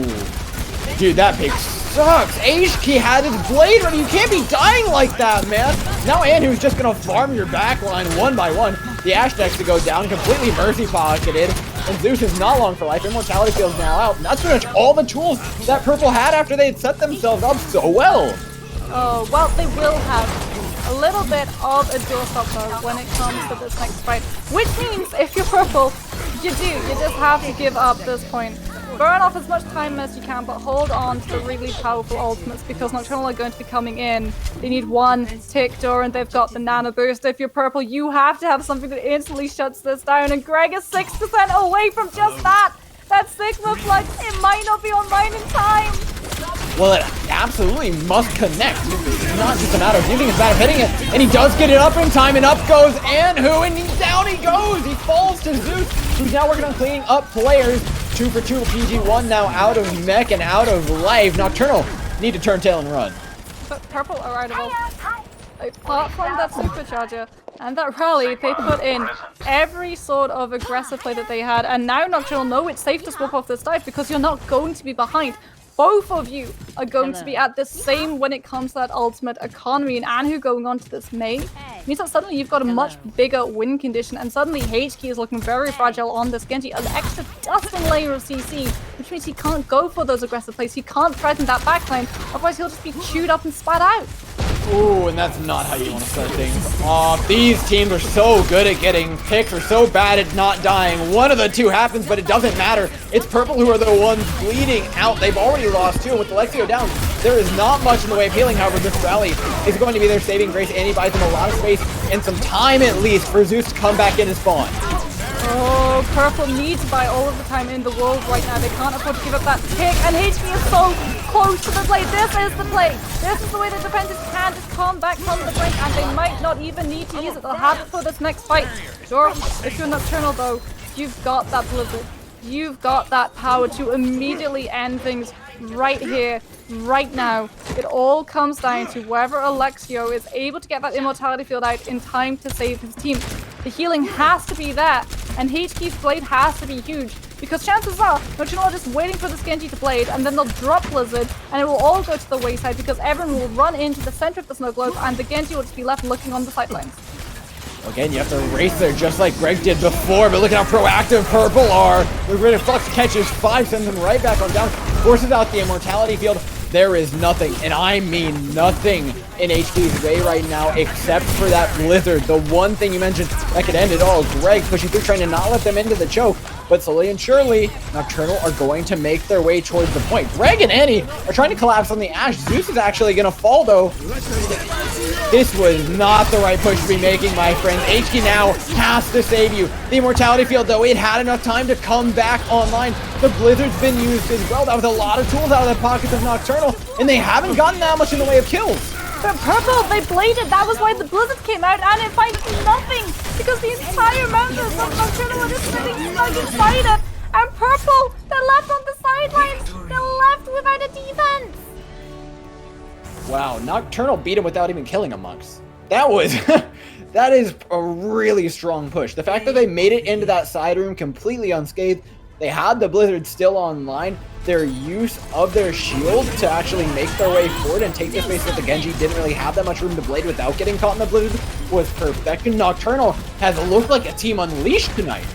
dude, that pick sucks. HK had his blade ready. You can't be dying like that, man. Now Anhu's just going to farm your backline one by one. The Ashe next to go down, completely mercy pocketed. And Zeus is not long for life. Immortality Field's now out. And that's pretty much all the tools that Purple had after they had set themselves up so well. Oh, well, they will have a little bit of a doorstop though when it comes to this next fight. Which means if you're Purple, you just have to give up this point. Burn off as much time as you can, but hold on to the really powerful ultimates because Nocturnal are going to be coming in. They need one tick door and they've got the Nano Boost. If you're Purple, you have to have something that instantly shuts this down, and Greg is 6% away from just that! That Sigma Flux, it might not be online in time! Well, it absolutely must connect. It's not just a matter of using his bat of hitting it, and he does get it up in time, and up goes Anhu, and down he goes! He falls to Zeus, who's now working on cleaning up players. 2 for 2, PG1 now out of mech and out of life. Nocturnal need to turn tail and run. But Purple are out of all. Apart from that supercharger and that rally, they put in every sort of aggressive play that they had, and now Nocturnal know it's safe to swap off this dive because you're not going to be behind. Both of you are going to be at the same when it comes to that ultimate economy, and Anhu going on to this May means that suddenly you've got a much bigger win condition, and suddenly HK is looking very fragile on this Genji. An extra dusting layer of CC, which means he can't go for those aggressive plays. He can't threaten that backline, otherwise he'll just be chewed up and spat out. Ooh, and that's not how you want to start things off. These teams are so good at getting picks, or so bad at not dying. One of the two happens, but it doesn't matter. It's Purple who are the ones bleeding out. They've already lost 2, and with Alexio down, there is not much in the way of healing. However, this rally is going to be their saving grace, and he buys them a lot of space and some time at least for Zeus to come back in and spawn. Oh, Purple need to buy all of the time in the world right now. They can't afford to give up that tick, and HK is so close to the play. This is the play. This is the way the defenders can just come back from the brink, and they might not even need to use it. They'll have it for this next fight. Sure, if you're Nocturnal though, you've got that blizzard. You've got that power to immediately end things right here, right now. It all comes down to whether Alexio is able to get that immortality field out in time to save his team. The healing has to be there, and HK's blade has to be huge, because chances are Nocturnal are just waiting for this Genji to blade, and then they'll drop Blizzard, and it will all go to the wayside because everyone will run into the center of the snow globe, and the Genji will just be left looking on the sidelines. Again, you have to race there just like Greg did before, but look at how proactive Purple are. The Grid of Flux catches 5, sends him right back on down, forces out the immortality field. There is nothing, and I mean nothing, in HK's way right now except for that Blizzard. The one thing you mentioned that could end it all. Greg pushing through, trying to not let them into the choke. but slowly and surely, Nocturnal are going to make their way towards the point. Greg and Annie are trying to collapse on the Ashe. Zeus is actually going to fall, though. This was not the right push to be making, my friends. HK now has to save you. The Immortality Field, though, it had enough time to come back online. The Blizzard's been used as well. That was a lot of tools out of the pockets of Nocturnal, and they haven't gotten that much in the way of kills. But Purple, they bladed. That was why the Blizzard came out, and it finds nothing because the entire members of Nocturnal are just sitting stuck inside it. And Purple, they're left on the sidelines. They're left without a defense. Wow, Nocturnal beat him without even killing him, Monks. That was... that is a really strong push. The fact that they made it into that side room completely unscathed, they had the Blizzard still online, their use of their shield to actually make their way forward and take the space that the Genji didn't really have that much room to blade without getting caught in the Blizzard was perfect. And Nocturnal has looked like a team unleashed tonight.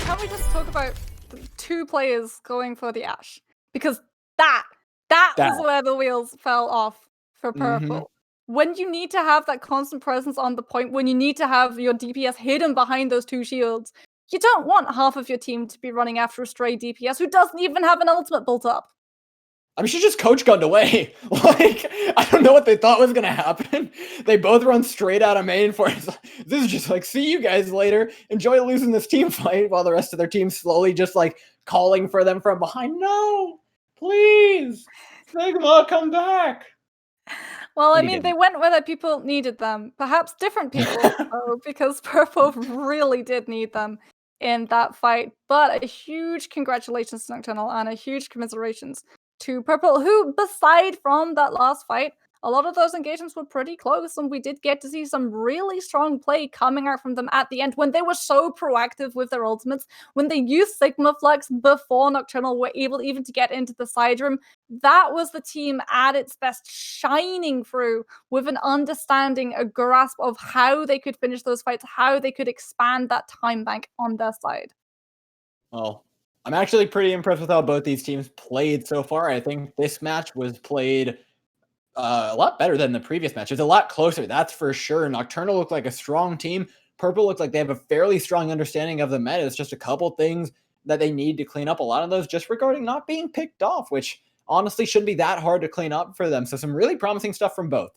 Can we just talk about the 2 players going for the Ashe? Because that was where the wheels fell off for Purple. When you need to have that constant presence on the point, when you need to have your DPS hidden behind those 2 shields, you don't want half of your team to be running after a stray DPS who doesn't even have an ultimate built up. I mean, she just coach gunned away. Like, I don't know what they thought was going to happen. They both run straight out of main for it. This is just like, see you guys later. Enjoy losing this team fight while the rest of their team slowly just like calling for them from behind. No, please, Sigma, come back. Well, I mean, they went where the people needed them. Perhaps different people, though, because Purple really did need them in that fight. But a huge congratulations to Nocturnal and a huge commiserations to Purple, who, beside from that last fight, a lot of those engagements were pretty close, and we did get to see some really strong play coming out from them at the end when they were so proactive with their ultimates, when they used Sigma Flux before Nocturnal were able even to get into the side room. That was the team at its best, shining through with an understanding, a grasp of how they could finish those fights, how they could expand that time bank on their side. Well, I'm actually pretty impressed with how both these teams played so far. I think this match was played a lot better than the previous match. It's a lot closer, that's for sure. Nocturnal looked like a strong team. Purple looked like they have a fairly strong understanding of the meta. It's just a couple things that they need to clean up. A lot of those just regarding not being picked off, which honestly shouldn't be that hard to clean up for them. So some really promising stuff from both.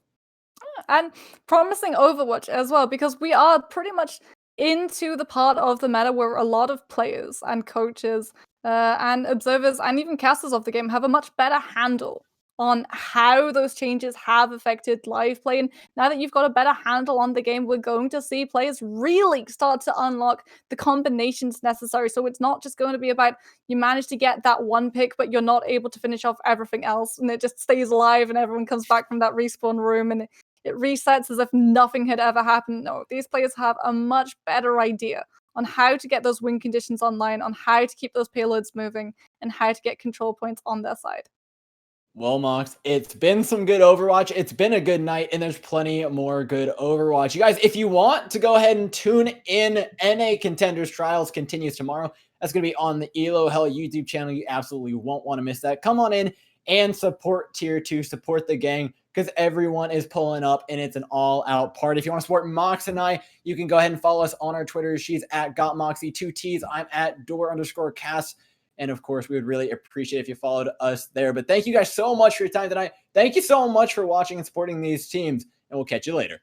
And promising Overwatch as well, because we are pretty much into the part of the meta where a lot of players and coaches and observers and even casters of the game have a much better handle on how those changes have affected live play. And now that you've got a better handle on the game, we're going to see players really start to unlock the combinations necessary. So it's not just going to be about you manage to get that one pick, but you're not able to finish off everything else, and it just stays alive and everyone comes back from that respawn room and it resets as if nothing had ever happened. No, these players have a much better idea on how to get those win conditions online, on how to keep those payloads moving, and how to get control points on their side. Well, Mox, it's been some good Overwatch. It's been a good night, and there's plenty more good Overwatch. You guys, if you want to go ahead and tune in, NA Contenders Trials continues tomorrow. That's going to be on the Elo Hell YouTube channel. You absolutely won't want to miss that. Come on in and support Tier 2, support the gang, because everyone is pulling up, and it's an all-out party. If you want to support Mox and I, you can go ahead and follow us on our Twitter. She's at GotMoxie, 2 T's. I'm at Door_Cast. And of course, we would really appreciate if you followed us there. But thank you guys so much for your time tonight. Thank you so much for watching and supporting these teams. And we'll catch you later.